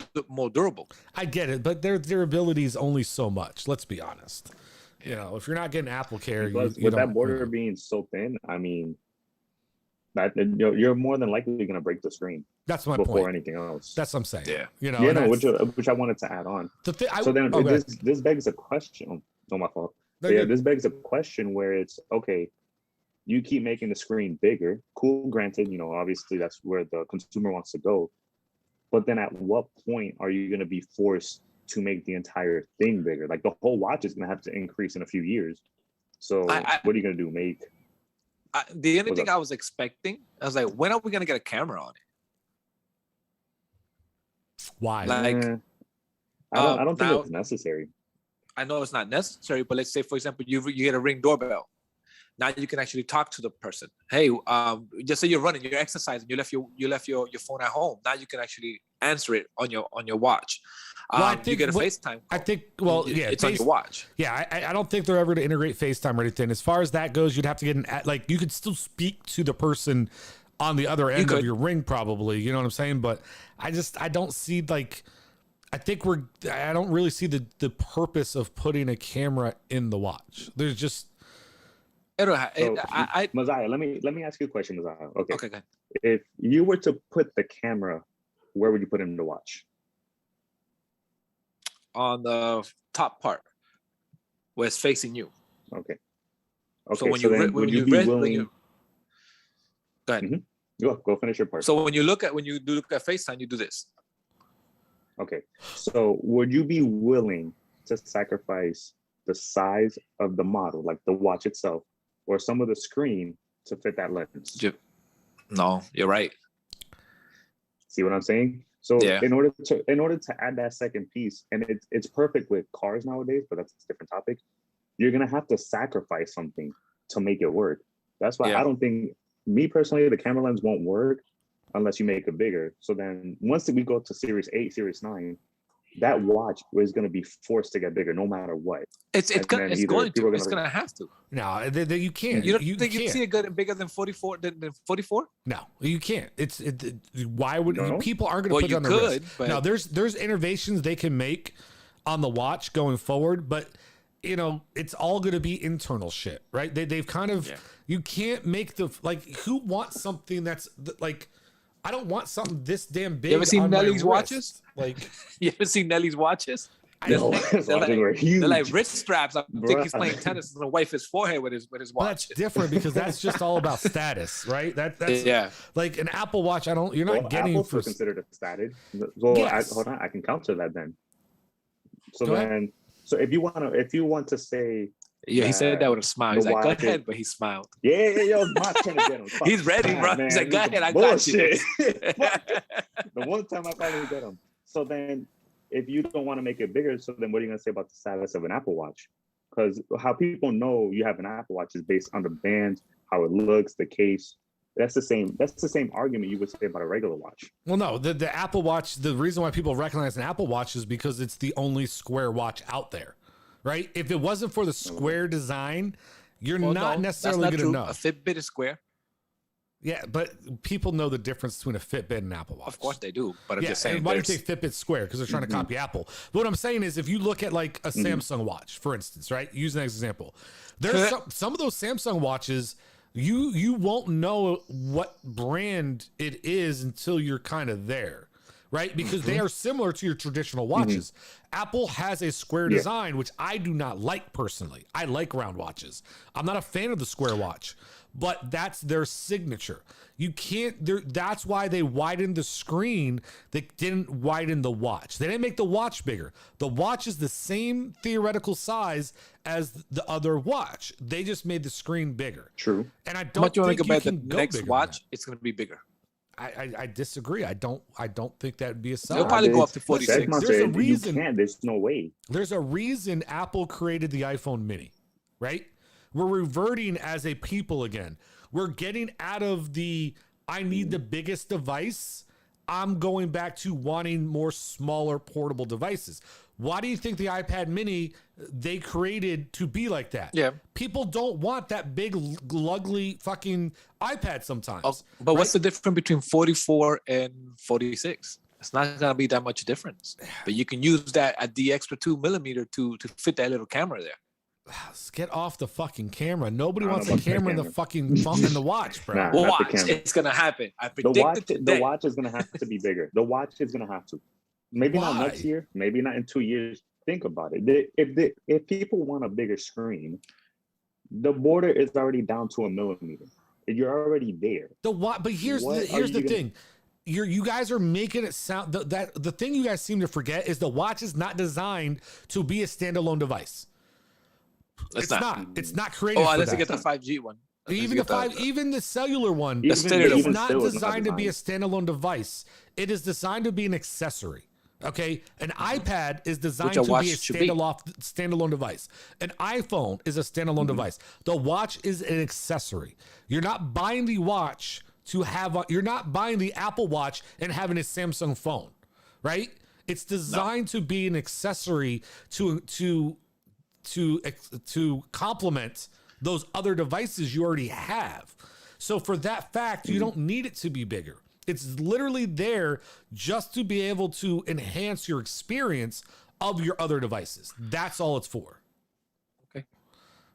durable. I get it, but their durability is only so much. Let's be honest. If you're not getting Apple Care, with that border being so thin, I mean, that you're more than likely going to break the screen. That's my before point. anything else. That's what I'm saying. Yeah. Which I wanted to add on. This begs a question. Oh, my fault. This begs a question where it's okay. You keep making the screen bigger. Cool. Granted, obviously that's where the consumer wants to go. But then at what point are you going to be forced to make the entire thing bigger? Like the whole watch is going to have to increase in a few years. So what are you going to do? The only thing I was expecting, I was like, when are we going to get a camera on it? Why? Like, I don't think it's necessary. I know it's not necessary, but let's say, for example, you get a Ring doorbell. Now you can actually talk to the person. Hey, just say you're running, you're exercising, you left your phone at home. Now you can actually answer it on your watch. Well, I you think get a what- FaceTime. I think, well, yeah, it's on your watch. Yeah, I don't think they're ever to integrate FaceTime or anything. As far as that goes, you'd have to get like you could still speak to the person on the other end of could. your ring, probably. You know what I'm saying? But I don't see like. I don't really see the purpose of putting a camera in the watch. There's just Messiah, let me ask you a question, Messiah. Okay. Okay. If you were to put the camera, where would you put it in the watch? On the top part, where it's facing you. Okay. So when then you would you you be when willing? you go ahead. Mhm. Go finish your part. So when you look at FaceTime, you do this. Okay. So would you be willing to sacrifice the size of the model, like the watch itself, or some of the screen to fit that lens? No, you're right. See what I'm saying? So Yeah. in order to add that second piece, and it's perfect with cars nowadays, but that's a different topic. You're gonna have to sacrifice something to make it work. That's why Yeah. I don't think, me personally, the camera lens won't work unless you make it bigger. So then once we go to Series 8, Series 9, that watch is going to be forced to get bigger no matter what. It's And going then it's either going people to. are It's gonna- going to have to. no, you can't. You don't think can't. you'd see it good bigger than 44 than 44? No, you can't. Why would No? people aren't going Well, to put you it on the wrist? could, but Now there's innovations they can make on the watch going forward, but it's all going to be internal shit, right? They've kind of you can't make who wants something that's like, I don't want something this damn big. You ever seen on my Nelly's wrist. watches? Like, you ever seen Nelly's watches? No, They're his watches like- were huge. They're like wrist straps. I think he's Bruh. playing tennis and wipe his forehead with his well, watch. that's different because that's just all about status, right? That's Yeah. like an Apple Watch. You're not Well, getting Apple's for still considered a status. So Yes. hold on, I can counter that then. So Go then, ahead. so if you want to say, Yeah, he said that with a smile. He's the like, go watch is- ahead, but he smiled. yeah, it's my turn to get him. Fuck, He's ready, bro. man, He's like, this go is ahead, I got bullshit. you. The one time I finally get him. So then, if you don't want to make it bigger, so then what are you gonna say about the status of an Apple Watch? Because how people know you have an Apple Watch is based on the band, how it looks, the case. That's the same argument you would say about a regular watch. Well, no, the Apple Watch, the reason why people recognize an Apple Watch is because it's the only square watch out there, right? If it wasn't for the square design, you're Well, not no, necessarily that's going not to true. know. A Fitbit is square. Yeah, but people know the difference between a Fitbit and an Apple Watch. Of course they do. But I'm Yeah, just saying. and why do you there's- think Fitbit's square? Because they're trying to copy Apple. But what I'm saying is, if you look at like a Samsung watch, for instance, right? Use an example. There's some of those Samsung watches, you won't know what brand it is until you're kind of there, right? Because they are similar to your traditional watches. Apple has a square design, which I do not like personally. I like round watches. I'm not a fan of the square watch, but that's their signature. You can't, that's why they widened the screen. They didn't widen the watch. They didn't make the watch bigger. The watch is the same theoretical size as the other watch. They just made the screen bigger. True. And I How don't much you want think to you compare can the go next bigger than watch? It's going to be bigger. that. I disagree. I don't think that would be a They'll sell. probably go up to That's 46. my There's a saying. reason- You can't. There's no way. There's a reason Apple created the iPhone mini, right? We're reverting as a people again. We're getting out of the I need the biggest device. I'm going back to wanting more smaller portable devices. Why do you think the iPad mini they created to be like that? Yeah. People don't want that big ugly fucking iPad sometimes. Oh, but what's the difference between 44 and 46? It's not going to be that much difference. But you can use that at the extra 2mm to fit that little camera there. Let's get off the fucking camera. Nobody I don't wants know a about that camera in the camera. fucking phone in the watch, bro. Nah. Not the Watch, camera. it's going to happen. I The predicted watch, today. the watch is gonna have to be bigger. The watch is gonna have to. Maybe not Why? next year. Maybe not in 2 years. Think about it. If people want a bigger screen, the border is already down to 1 millimeter. You're already there. But here's What the are you gonna- thing. You guys are making it sound the thing you guys seem to forget is the watch is not designed to be a standalone device. It's not. It's not created. Oh, for unless that. you get the 5G one. Unless Even you the get five, even the cellular one, Even- standard is one. not still, it's designed to be a standalone device. It is designed to be an accessory. Okay, an iPad is designed Which a to watch be a should be. standalone device. An iPhone is a standalone device. The watch is an accessory. You're not buying the watch to have. You're not buying the Apple Watch and having a Samsung phone, right? It's designed to be an accessory to complement those other devices you already have. So for that fact, you don't need it to be bigger. It's literally there just to be able to enhance your experience of your other devices. That's all it's for. Okay.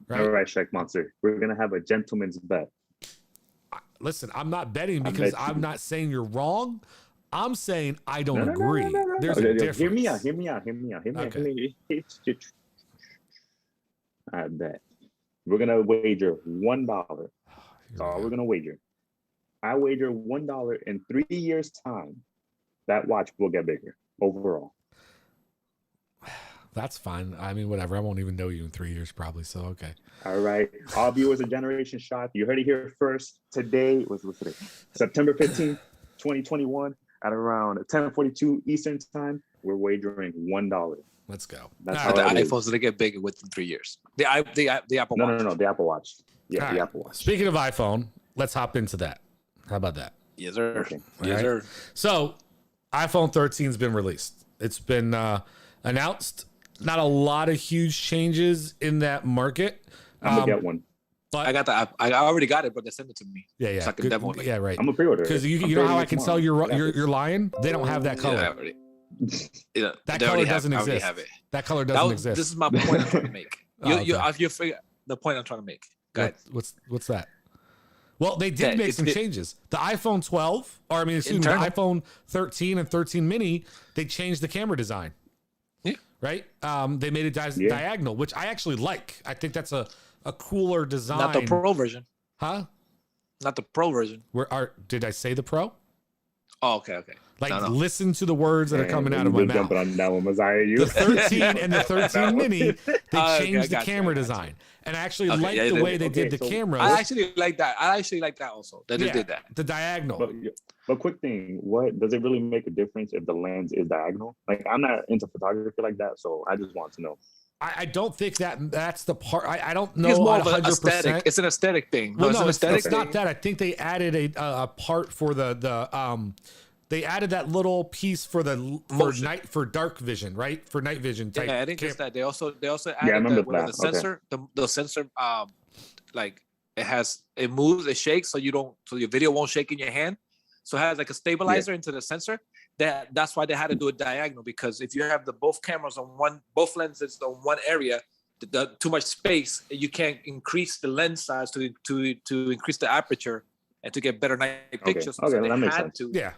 Right? All right, Shrek Monster. We're gonna have a gentleman's bet. Listen, I'm not betting because I'm not saying you're wrong. I'm saying I don't agree. There's a difference. Hear me out. I bet. We're gonna wager $1. That's all we're gonna wager. I wager $1 in 3 years' time. That watch will get bigger overall. That's fine. I mean, whatever. I won't even know you in 3 years, probably. So, okay. All right. All viewers of Generation Shock, you heard it here first. Today was today? September 15th, 2021, at around 10:42 Eastern time. We're wagering $1. Let's go. That's how the iPhone's gonna get bigger within 3 years. The Apple Watch. No, the Apple Watch. Yeah, the Apple Watch. Speaking of iPhone, let's hop into that. How about that? Yes, sir. Okay. Yes, sir. So, iPhone 13 has been released. It's been announced. Not a lot of huge changes in that market. I'm gonna get one. But I got the. I already got it, but they sent it to me. Yeah. So I can demo it. Yeah, right. I'm gonna pre-order it. Because you know how I can tell you're lying? They don't have that color. That color doesn't exist. That color doesn't exist. This is my point I'm trying to make. You figure the point I'm trying to make. Go ahead. What's that? Well, they did make some changes. The iPhone 12, or I mean, excuse me, the iPhone 13 and 13 mini, they changed the camera design. Yeah. Right? They made it diagonal, which I actually like. I think that's a cooler design. Not the Pro version. Huh? Not the Pro version. Did I say the Pro? Oh, okay. Listen to the words that are coming out of my mouth. On that one, Messiah, the 13 and the 13 mini, they changed the camera design. And I actually like the way they did the cameras. I actually like that. Also. They did that. The diagonal. But quick thing, what does it really make a difference if the lens is diagonal? Like, I'm not into photography like that, so I just want to know. I don't think that's the part. I don't know. It's more of an aesthetic. It's an aesthetic thing. Well, no, it's not that. I think they added a part for the they added that little piece for dark vision, right? For night vision type. Yeah, I think it's that. They also added the sensor. The sensor like it moves, it shakes, so your video won't shake in your hand. So it has like a stabilizer into the sensor. That's why they had to do it diagonal, because if you have both cameras on both lenses on one area, too much space, you can't increase the lens size to increase the aperture and to get better night pictures. Okay, so they that makes had sense. to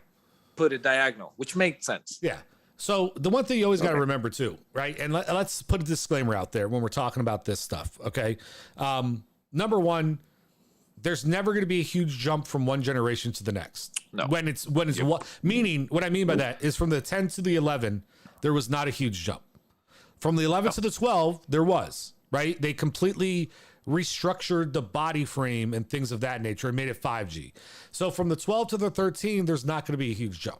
put it diagonal, which makes sense. Yeah. So the one thing you always got to remember too, right? And let's put a disclaimer out there when we're talking about this stuff. Okay. Number one, there's never going to be a huge jump from one generation to the next. No. Meaning what I mean by that is from the 10 to the 11, there was not a huge jump. From the 11 to the 12, there was, right? They completely restructured the body frame and things of that nature and made it 5G. So from the 12 to the 13, there's not going to be a huge jump.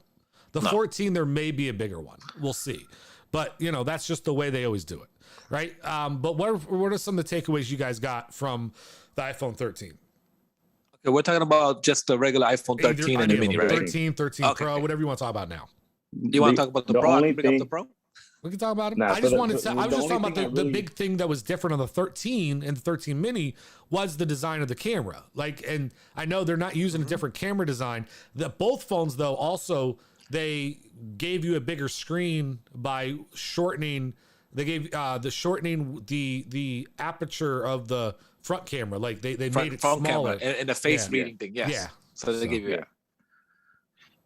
The 14, there may be a bigger one. We'll see. But, that's just the way they always do it, right? But what are some of the takeaways you guys got from the iPhone 13? Okay, we're talking about just the regular iPhone 13 and the mini, right? 13 Pro, whatever you want to talk about now. You want to talk about the Pro? I bring up the Pro? We can talk about it. I was just talking about the big thing that was different on the 13 and the 13 mini was the design of the camera. And I know they're not using a different camera design. Both phones, though, also, they gave you a bigger screen by shortening. They gave the aperture of the front camera. Like they made it smaller. And the face reading thing. Yes. Yeah. So they give you.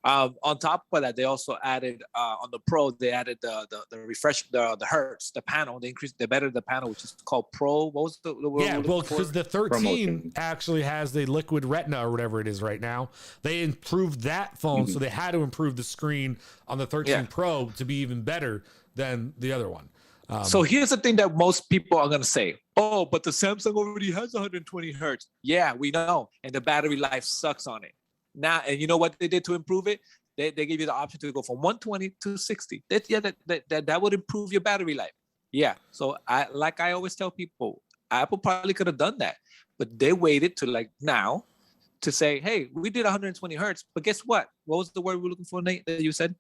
On top of that, they also added on the Pro. They added the refresh, the hertz, the panel. They increased, they bettered the panel, which is called Pro. What was the word? Yeah, well, because the 13 actually has the liquid retina or whatever it is right now. They improved that phone, so they had to improve the screen on the 13 Pro to be even better than the other one. So here's the thing that most people are gonna say: "Oh, but the Samsung already has 120 hertz." Yeah, we know, and the battery life sucks on it. Now, and you know what they did to improve it? They gave you the option to go from 120 to 60. That would improve your battery life. Yeah. So I always tell people, Apple probably could have done that, but they waited to now to say, hey, we did 120 hertz, but guess what? What was the word we're looking for, Nate, that you said?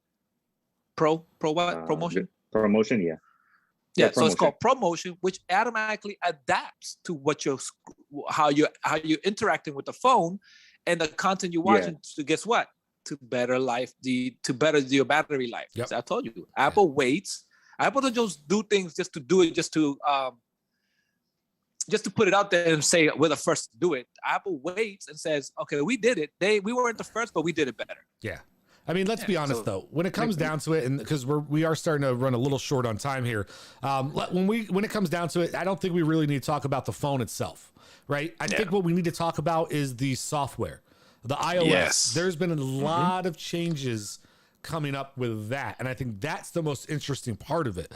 Promotion. Promotion, yeah. Yeah, so it's called ProMotion, which automatically adapts to how you're interacting with the phone and the content you're watching. To guess what? To better your battery life. Yep. So I told you, Apple waits. Apple doesn't just do things just to do it, just to put it out there and say we're the first to do it. Apple waits and says, okay, we did it. We weren't the first, but we did it better. Yeah. I mean, let's be honest though. When it comes down to it, and because we are starting to run a little short on time here, when it comes down to it, I don't think we really need to talk about the phone itself, right? I think what we need to talk about is the software, the iOS. Yes. There's been a lot of changes coming up with that, and I think that's the most interesting part of it.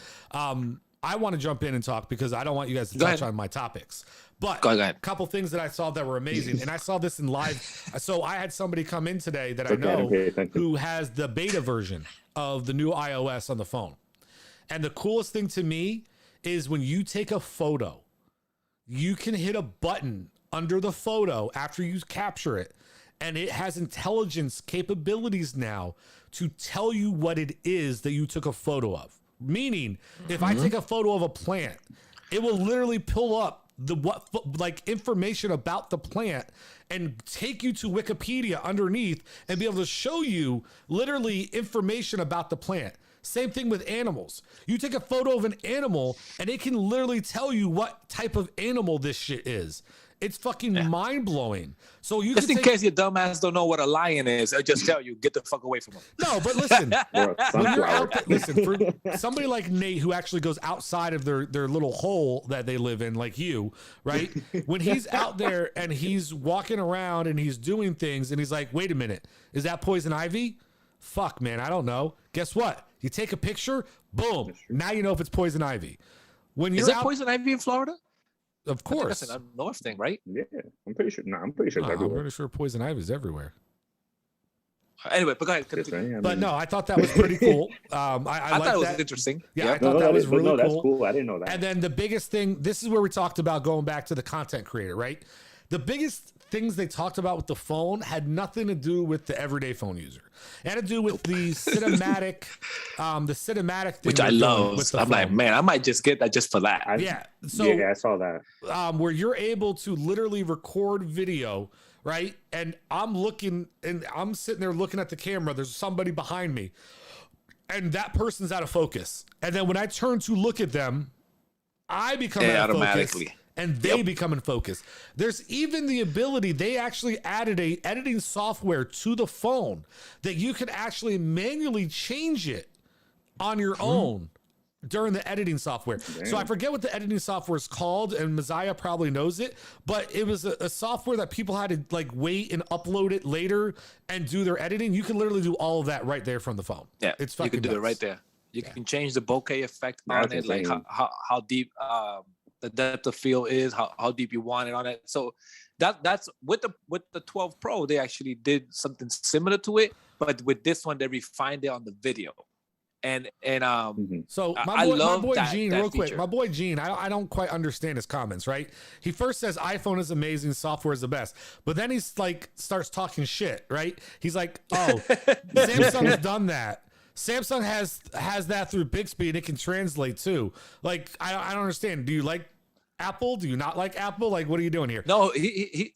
I want to jump in and talk because I don't want you guys to touch on my topics. But a couple things that I saw that were amazing, and I saw this in live. So I had somebody come in today that I know who has the beta version of the new iOS on the phone. And the coolest thing to me is when you take a photo, you can hit a button under the photo after you capture it, and it has intelligence capabilities now to tell you what it is that you took a photo of. Meaning, if I take a photo of a plant, it will literally pull up information about the plant and take you to Wikipedia underneath and be able to show you literally information about the plant. Same thing with animals. You take a photo of an animal and it can literally tell you what type of animal this shit is. It's fucking mind blowing. So you just in case your dumbass don't know what a lion is, I just tell you, get the fuck away from him. No, but listen, when you're out there, listen, for somebody like Nate who actually goes outside of their little hole that they live in, like you, right? When he's out there and he's walking around and he's doing things and he's like, wait a minute, is that poison ivy? Fuck, man, I don't know. Guess what? You take a picture, boom. Now you know if it's poison ivy. When you're poison ivy in Florida? Of course. That's a north thing, right? Yeah, I'm pretty sure. No, I'm pretty sure it's everywhere. I'm pretty sure poison ivy is everywhere. Anyway, but go ahead. But no, I thought that was pretty cool. I thought it was interesting. Yeah, I thought that was really cool. That's cool. I didn't know that. And then the biggest thing, this is where we talked about going back to the content creator, right? The biggest things they talked about with the phone had nothing to do with the everyday phone user. It had to do with the cinematic, thing. Which I love. I'm like, man, I might just get that just for that. So I saw that. Where you're able to literally record video, right? And I'm looking and I'm sitting there looking at the camera. There's somebody behind me and that person's out of focus. And then when I turn to look at them, I become out of focus. And they become in focus. There's even the ability, they actually added a editing software to the phone that you can actually manually change it on your own during the editing software. Damn. So I forget what the editing software is called, and Messiah probably knows it, but it was a software that people had to like wait and upload it later and do their editing. You can literally do all of that right there from the phone. Yeah, it's fucking you can do it right there. You can change the bokeh effect on it, like how deep the depth of field is, how deep you want it on it. So that's with the 12 Pro, they actually did something similar to it, but with this one they refined it on the video. And so my boy Gene, real quick, my boy Gene, I don't quite understand his comments, right? He first says iPhone is amazing, software is the best, but then he's like starts talking shit, right? He's like, oh, Samsung has done that. Samsung has that through Bixby and it can translate too. Like, I don't understand. Do you like Apple? Do you not like Apple? Like, what are you doing here? No, he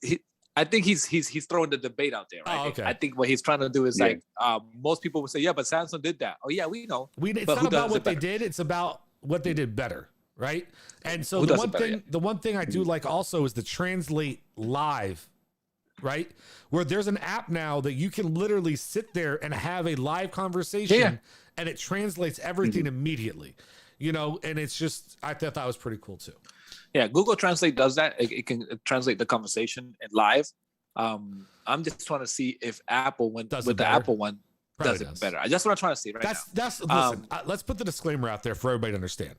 I think he's throwing the debate out there. Right? Oh, okay. I think what he's trying to do is like most people would say, yeah, but Samsung did that. Oh yeah, we know. It's not about what they did. It's about what they did better, right? And so the one thing I do like also is the translate live. Right? Where there's an app now that you can literally sit there and have a live conversation and it translates everything immediately, you know, and it's just, I thought that was pretty cool too. Yeah. Google Translate does that. It can translate the conversation in live. I'm just trying to see if Apple Apple one does it better. That's what I'm trying to see listen, let's put the disclaimer out there for everybody to understand.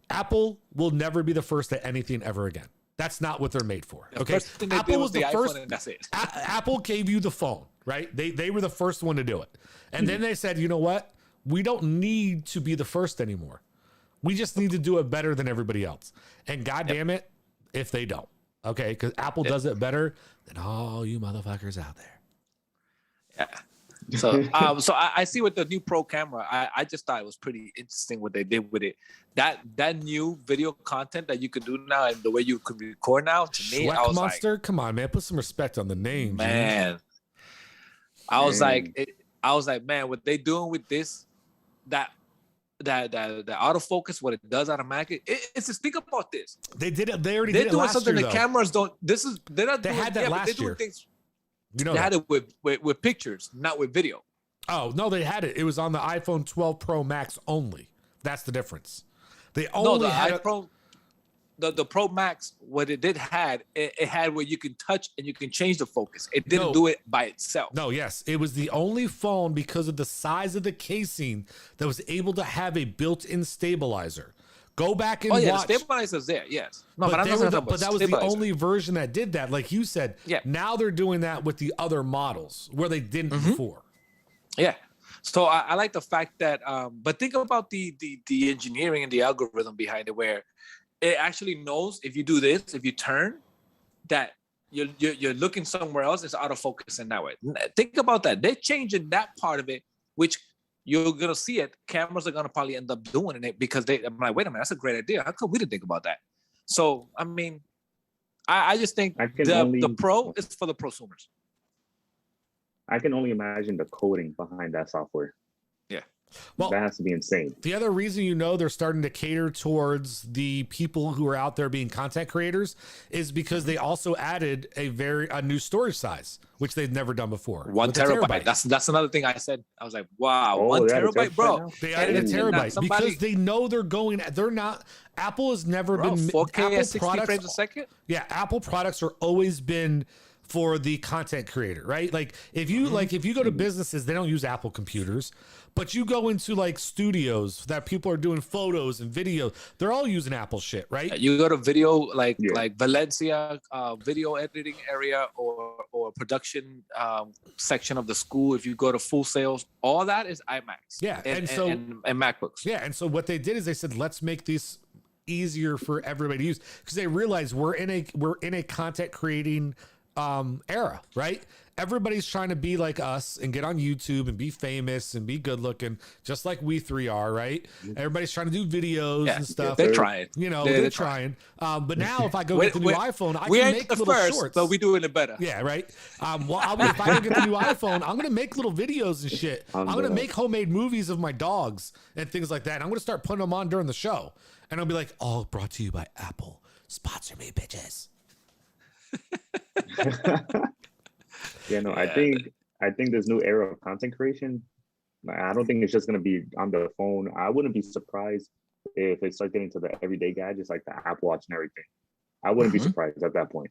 Apple will never be the first at anything ever again. That's not what they're made for. Okay. Apple was the first. And that's it. Apple gave you the phone, right? They were the first one to do it. And then they said, you know what? We don't need to be the first anymore. We just need to do it better than everybody else. And goddamn it, if they don't. Okay. Because Apple does it better than all you motherfuckers out there. Yeah. So, so I see with the new Pro camera, I just thought it was pretty interesting what they did with it. That new video content that you can do now and the way you can record now, to me, I was Monster, like, come on, man, put some respect on the name, man. I was like, man, what they doing with this, that autofocus, what it does automatically. It's just, think about this. They did it. They already They're did it doing last something year, the though. cameras don't. They're not. They had that last year. Things, You know, they had it with pictures, not with video. Oh no, they had it. It was on the iPhone 12 Pro Max only. That's the difference. They only had the Pro Max. What it did had it had where you can touch and you can change the focus. It didn't do it by itself. No, yes, it was the only phone because of the size of the casing that was able to have a built-in stabilizer. Go back and watch. The stabilizer's there, yes. No, but that was the only version that did that. Like you said, yeah. Now they're doing that with the other models where they didn't before. Yeah. So I like the fact that, but think about the engineering and the algorithm behind it, where it actually knows if you do this, if you turn, that you're looking somewhere else, it's autofocus in that way. Think about that. They're changing that part of it, which you're gonna see it. Cameras are gonna probably end up doing it because I'm like, wait a minute, that's a great idea. How come we didn't think about that? So I mean, I just think the Pro is for the prosumers. I can only imagine the coding behind that software. Yeah. Well, that has to be insane. The other reason they're starting to cater towards the people who are out there being content creators is because they also added a new storage size, which they've never done before. 1 terabyte. That's another thing I said. I was like, wow, 1 terabyte, bro. They added a terabyte because they know they're not. Apple has never been 4K at 60 frames a second. Yeah, Apple products are always been for the content creator, right? Like if you go to businesses, they don't use Apple computers, but you go into like studios that people are doing photos and videos, they're all using Apple shit, right? You go to video like Valencia video editing area or production section of the school. If you go to Full Sails, all that is iMacs. Yeah, and MacBooks. Yeah, and so what they did is they said, let's make these easier for everybody to use, because they realize we're in a content creating era, right? Everybody's trying to be like us and get on YouTube and be famous and be good looking, just like we three are, right? Everybody's trying to do videos and stuff. They're trying. You know, they're trying. But now if I go get the new iPhone, I can make little shorts. But we're doing it better. Yeah, right. If I go get the new iPhone, I'm gonna make little videos and shit. I'm gonna make homemade movies of my dogs and things like that. And I'm gonna start putting them on during the show, and I'll be like, "All brought to you by Apple. Sponsor me, bitches." I think this new era of content creation, I don't think it's just going to be on the phone. I wouldn't be surprised if they start getting to the everyday gadgets like the Apple Watch and everything. I wouldn't be surprised at that point.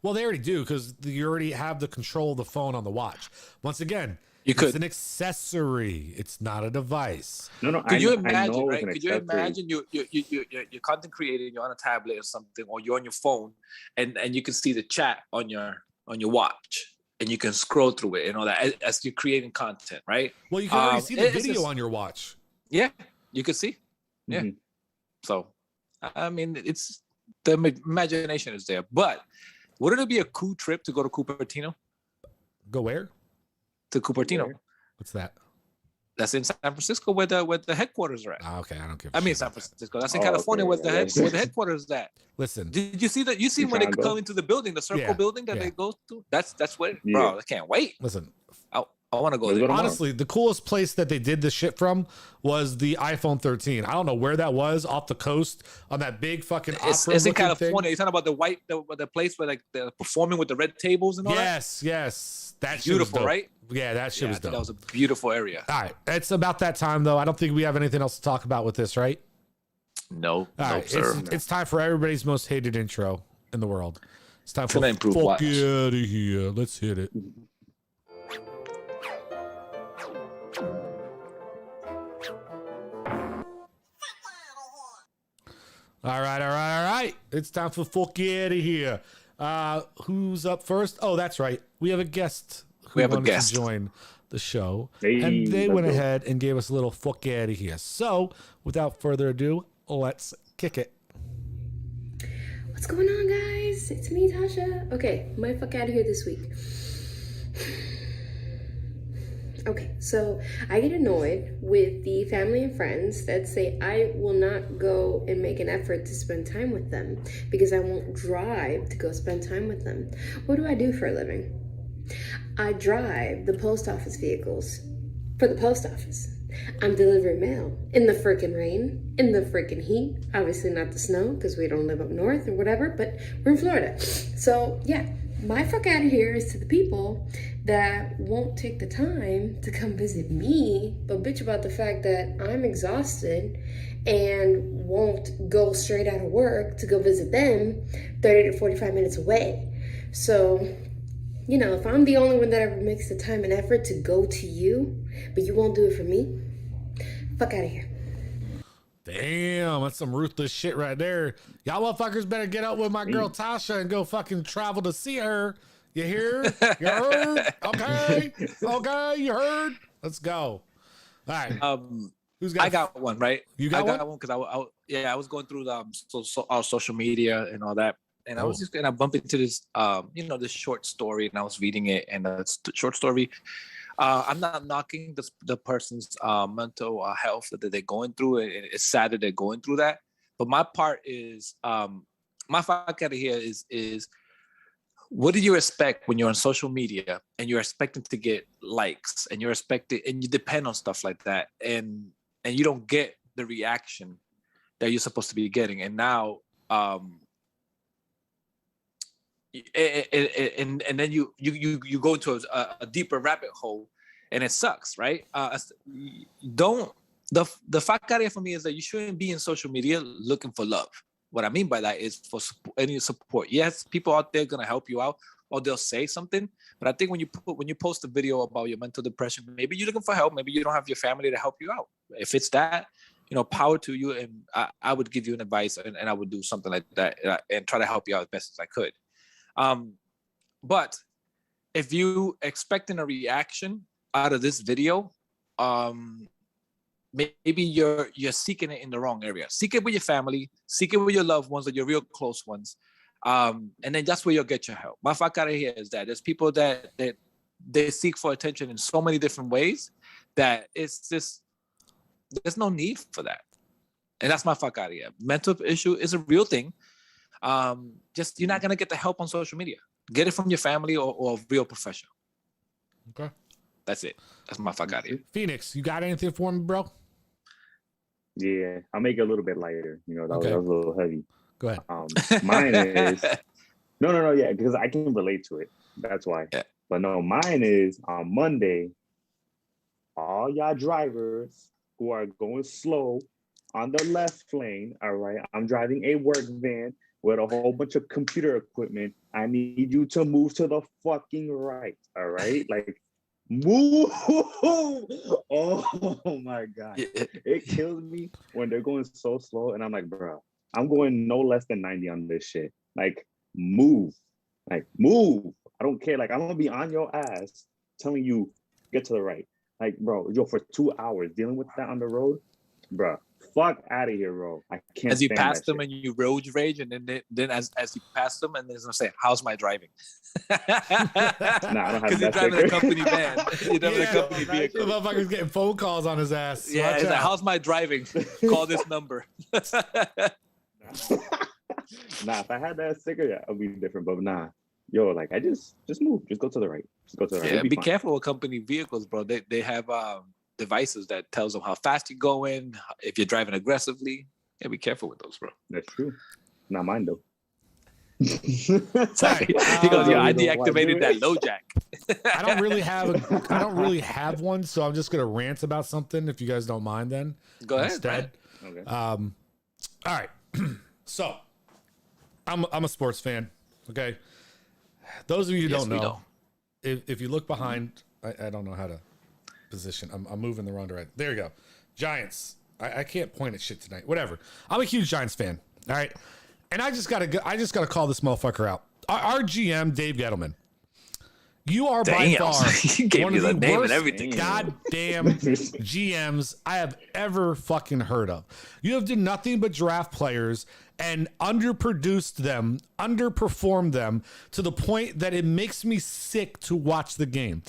Well, they already do, because you already have the control of the phone on the watch. Once again, it's an accessory. It's not a device. No. Could you imagine, right? Could you imagine you're content creating, you're on a tablet or something, or you're on your phone, and you can see the chat on your watch, and you can scroll through it and all that as you're creating content, right? Well, you can already see the video on your watch. Yeah, you can see. Yeah. Mm-hmm. So, I mean, it's the imagination is there. But wouldn't it be a cool trip to go to Cupertino? Go where? To Cupertino. What's that? That's in San Francisco, where the headquarters are at. Okay, I don't care. I mean, San Francisco. That's in California, where the headquarters is at. Listen, did you see that? You see when they come into the building, the circle building that they go to? That's where, bro. I can't wait. Listen, I want to go there. Honestly, the coolest place that they did this shit from was the iPhone 13. I don't know where that was, off the coast on that big fucking. It's in California. You're talking about the place where like they're performing with the red tables and all that. Yes, that's beautiful, right? Yeah, that shit was dope. That was a beautiful area. All right, it's about that time though. I don't think we have anything else to talk about with this, right? No, sir. It's time for everybody's most hated intro in the world. It's time for fuck out of here. Let's hit it. All right. It's time for fuck out of here. Who's up first? Oh, that's right. We have a guest who wanted to join the show. And they went ahead and gave us a little fuck out of here. So, without further ado, let's kick it. What's going on, guys? It's me, Tasha. Okay, my fuck out of here this week. Okay, so I get annoyed with the family and friends that say I will not go and make an effort to spend time with them because I won't drive to go spend time with them. What do I do for a living? I drive the post office vehicles for the post office. I'm delivering mail in the freaking rain, in the freaking heat. Obviously not the snow because we don't live up north or whatever, but we're in Florida. So yeah, my fuck out of here is to the people that won't take the time to come visit me, but bitch about the fact that I'm exhausted and won't go straight out of work to go visit them 30 to 45 minutes away. So, you know, if I'm the only one that ever makes the time and effort to go to you, but you won't do it for me, fuck out of here. Damn, that's some ruthless shit right there. Y'all motherfuckers better get up with my girl Tasha and go fucking travel to see her. You hear? You heard? Okay. Okay, you heard? Let's go. All right. Who's got? I got one, right? You got one? Because I was going through the our social media and all that, and I was just gonna bump into this this short story, and I was reading it, and the short story. I'm not knocking the person's mental health that they're going through. It's sad that they're going through that. But my part is, my fuck out of here is what do you expect when you're on social media and you're expecting to get likes and you're expecting and you depend on stuff like that and you don't get the reaction that you're supposed to be getting. And now, and then you go into a deeper rabbit hole and it sucks, right? The fact out here for me is that you shouldn't be in social media looking for love. What I mean by that is for any support. Yes, people out there gonna help you out or they'll say something, but I think when you post a video about your mental depression, maybe you're looking for help, maybe you don't have your family to help you out. If it's that, power to you, and I would give you an advice and I would do something like that and try to help you out as best as I could. But if you expecting a reaction out of this video, maybe you're seeking it in the wrong area. Seek it with your family, seek it with your loved ones or your real close ones. And then that's where you'll get your help. My fuck out of here is that there's people that they seek for attention in so many different ways that it's just, there's no need for that. And that's my fuck out of here. Mental issue is a real thing. Just you're not gonna get the help on social media. Get it from your family or a real professional. Okay. That's it. That's my fuck out of here. Phoenix, you got anything for me, bro? Yeah, I'll make it a little bit lighter. That was a little heavy. Go ahead. Mine is no, yeah, because I can relate to it. That's why. Yeah. But no, mine is on Monday. All y'all drivers who are going slow on the left lane, all right? I'm driving a work van with a whole bunch of computer equipment. I need you to move to the fucking right, all right? Like, move. Oh my God. It kills me when they're going so slow. And I'm like, bro, I'm going no less than 90 on this shit. Like, move. Like, move. I don't care. Like, I'm going to be on your ass telling you, get to the right. Like, bro, for 2 hours dealing with that on the road, bro. Fuck out of here, bro. I can't. As you pass them and you road rage, and then as you pass them, and they're gonna say, "How's my driving?" Nah, I don't have that. Because you're driving a company van. You're driving a company vehicle. The motherfucker's getting phone calls on his ass. Yeah, it's like, "How's my driving?" Call this number. Nah, if I had that sticker, yeah, I'd be different. But nah, yo, like I just move, just go to the right. Just go to the right. Yeah, be careful with company vehicles, bro. They have devices that tells them how fast you're going, if you're driving aggressively. Yeah, be careful with those, bro. That's true. Not mine though. Sorry. He goes, yeah, I deactivated that low jack. I don't really have one, so I'm just gonna rant about something if you guys don't mind then. Go ahead. Instead. Okay. All right. So I'm a sports fan. Okay. Those of you who don't know, if you look behind, I don't know how to position. I'm moving the wrong direction. There you go. Giants. I can't point at shit tonight. Whatever. I'm a huge Giants fan. All right. And I just gotta call this motherfucker out. Our GM, Dave Gettleman. You are by far one of the worst goddamn GMs I have ever fucking heard of. You have done nothing but draft players and underproduced them, underperformed them to the point that it makes me sick to watch the game.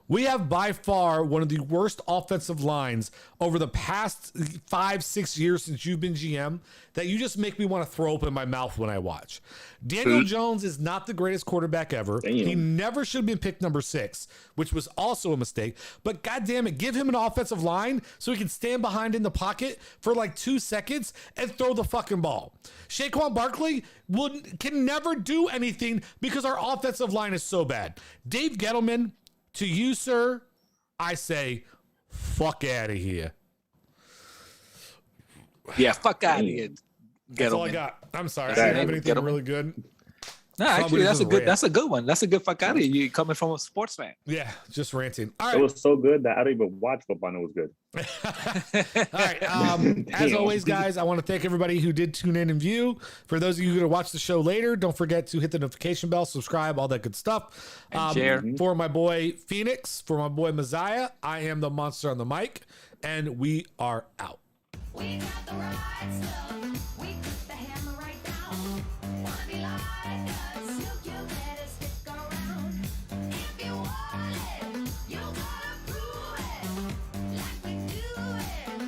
We have by far one of the worst offensive lines over the past 5-6 years since you've been GM that you just make me want to throw open my mouth when I watch. Daniel Jones is not the greatest quarterback ever. Damn. He never should have been picked number 6, which was also a mistake. But goddamn it, give him an offensive line so he can stand behind in the pocket for like 2 seconds and throw the fucking ball. Saquon Barkley can never do anything because our offensive line is so bad. Dave Gettleman, to you, sir, I say, fuck out of here. Yeah, fuck out of here. That's all I got. I'm sorry. I That's didn't have it. anything Gettleman. really good. No, actually, Somebody's that's a just good. rant. That's a good one. That's a good fuck out of here. You coming from a sports fan. Yeah, just ranting. All It right. was so good that I don't even watch football. And it was good. All right. As always, guys, I want to thank everybody who did tune in and view. For those of you who are going to watch the show later, don't forget to hit the notification bell, subscribe, all that good stuff. And share. For my boy Phoenix, for my boy Messiah, I am the monster on the mic, and we are out. We got the right stuff.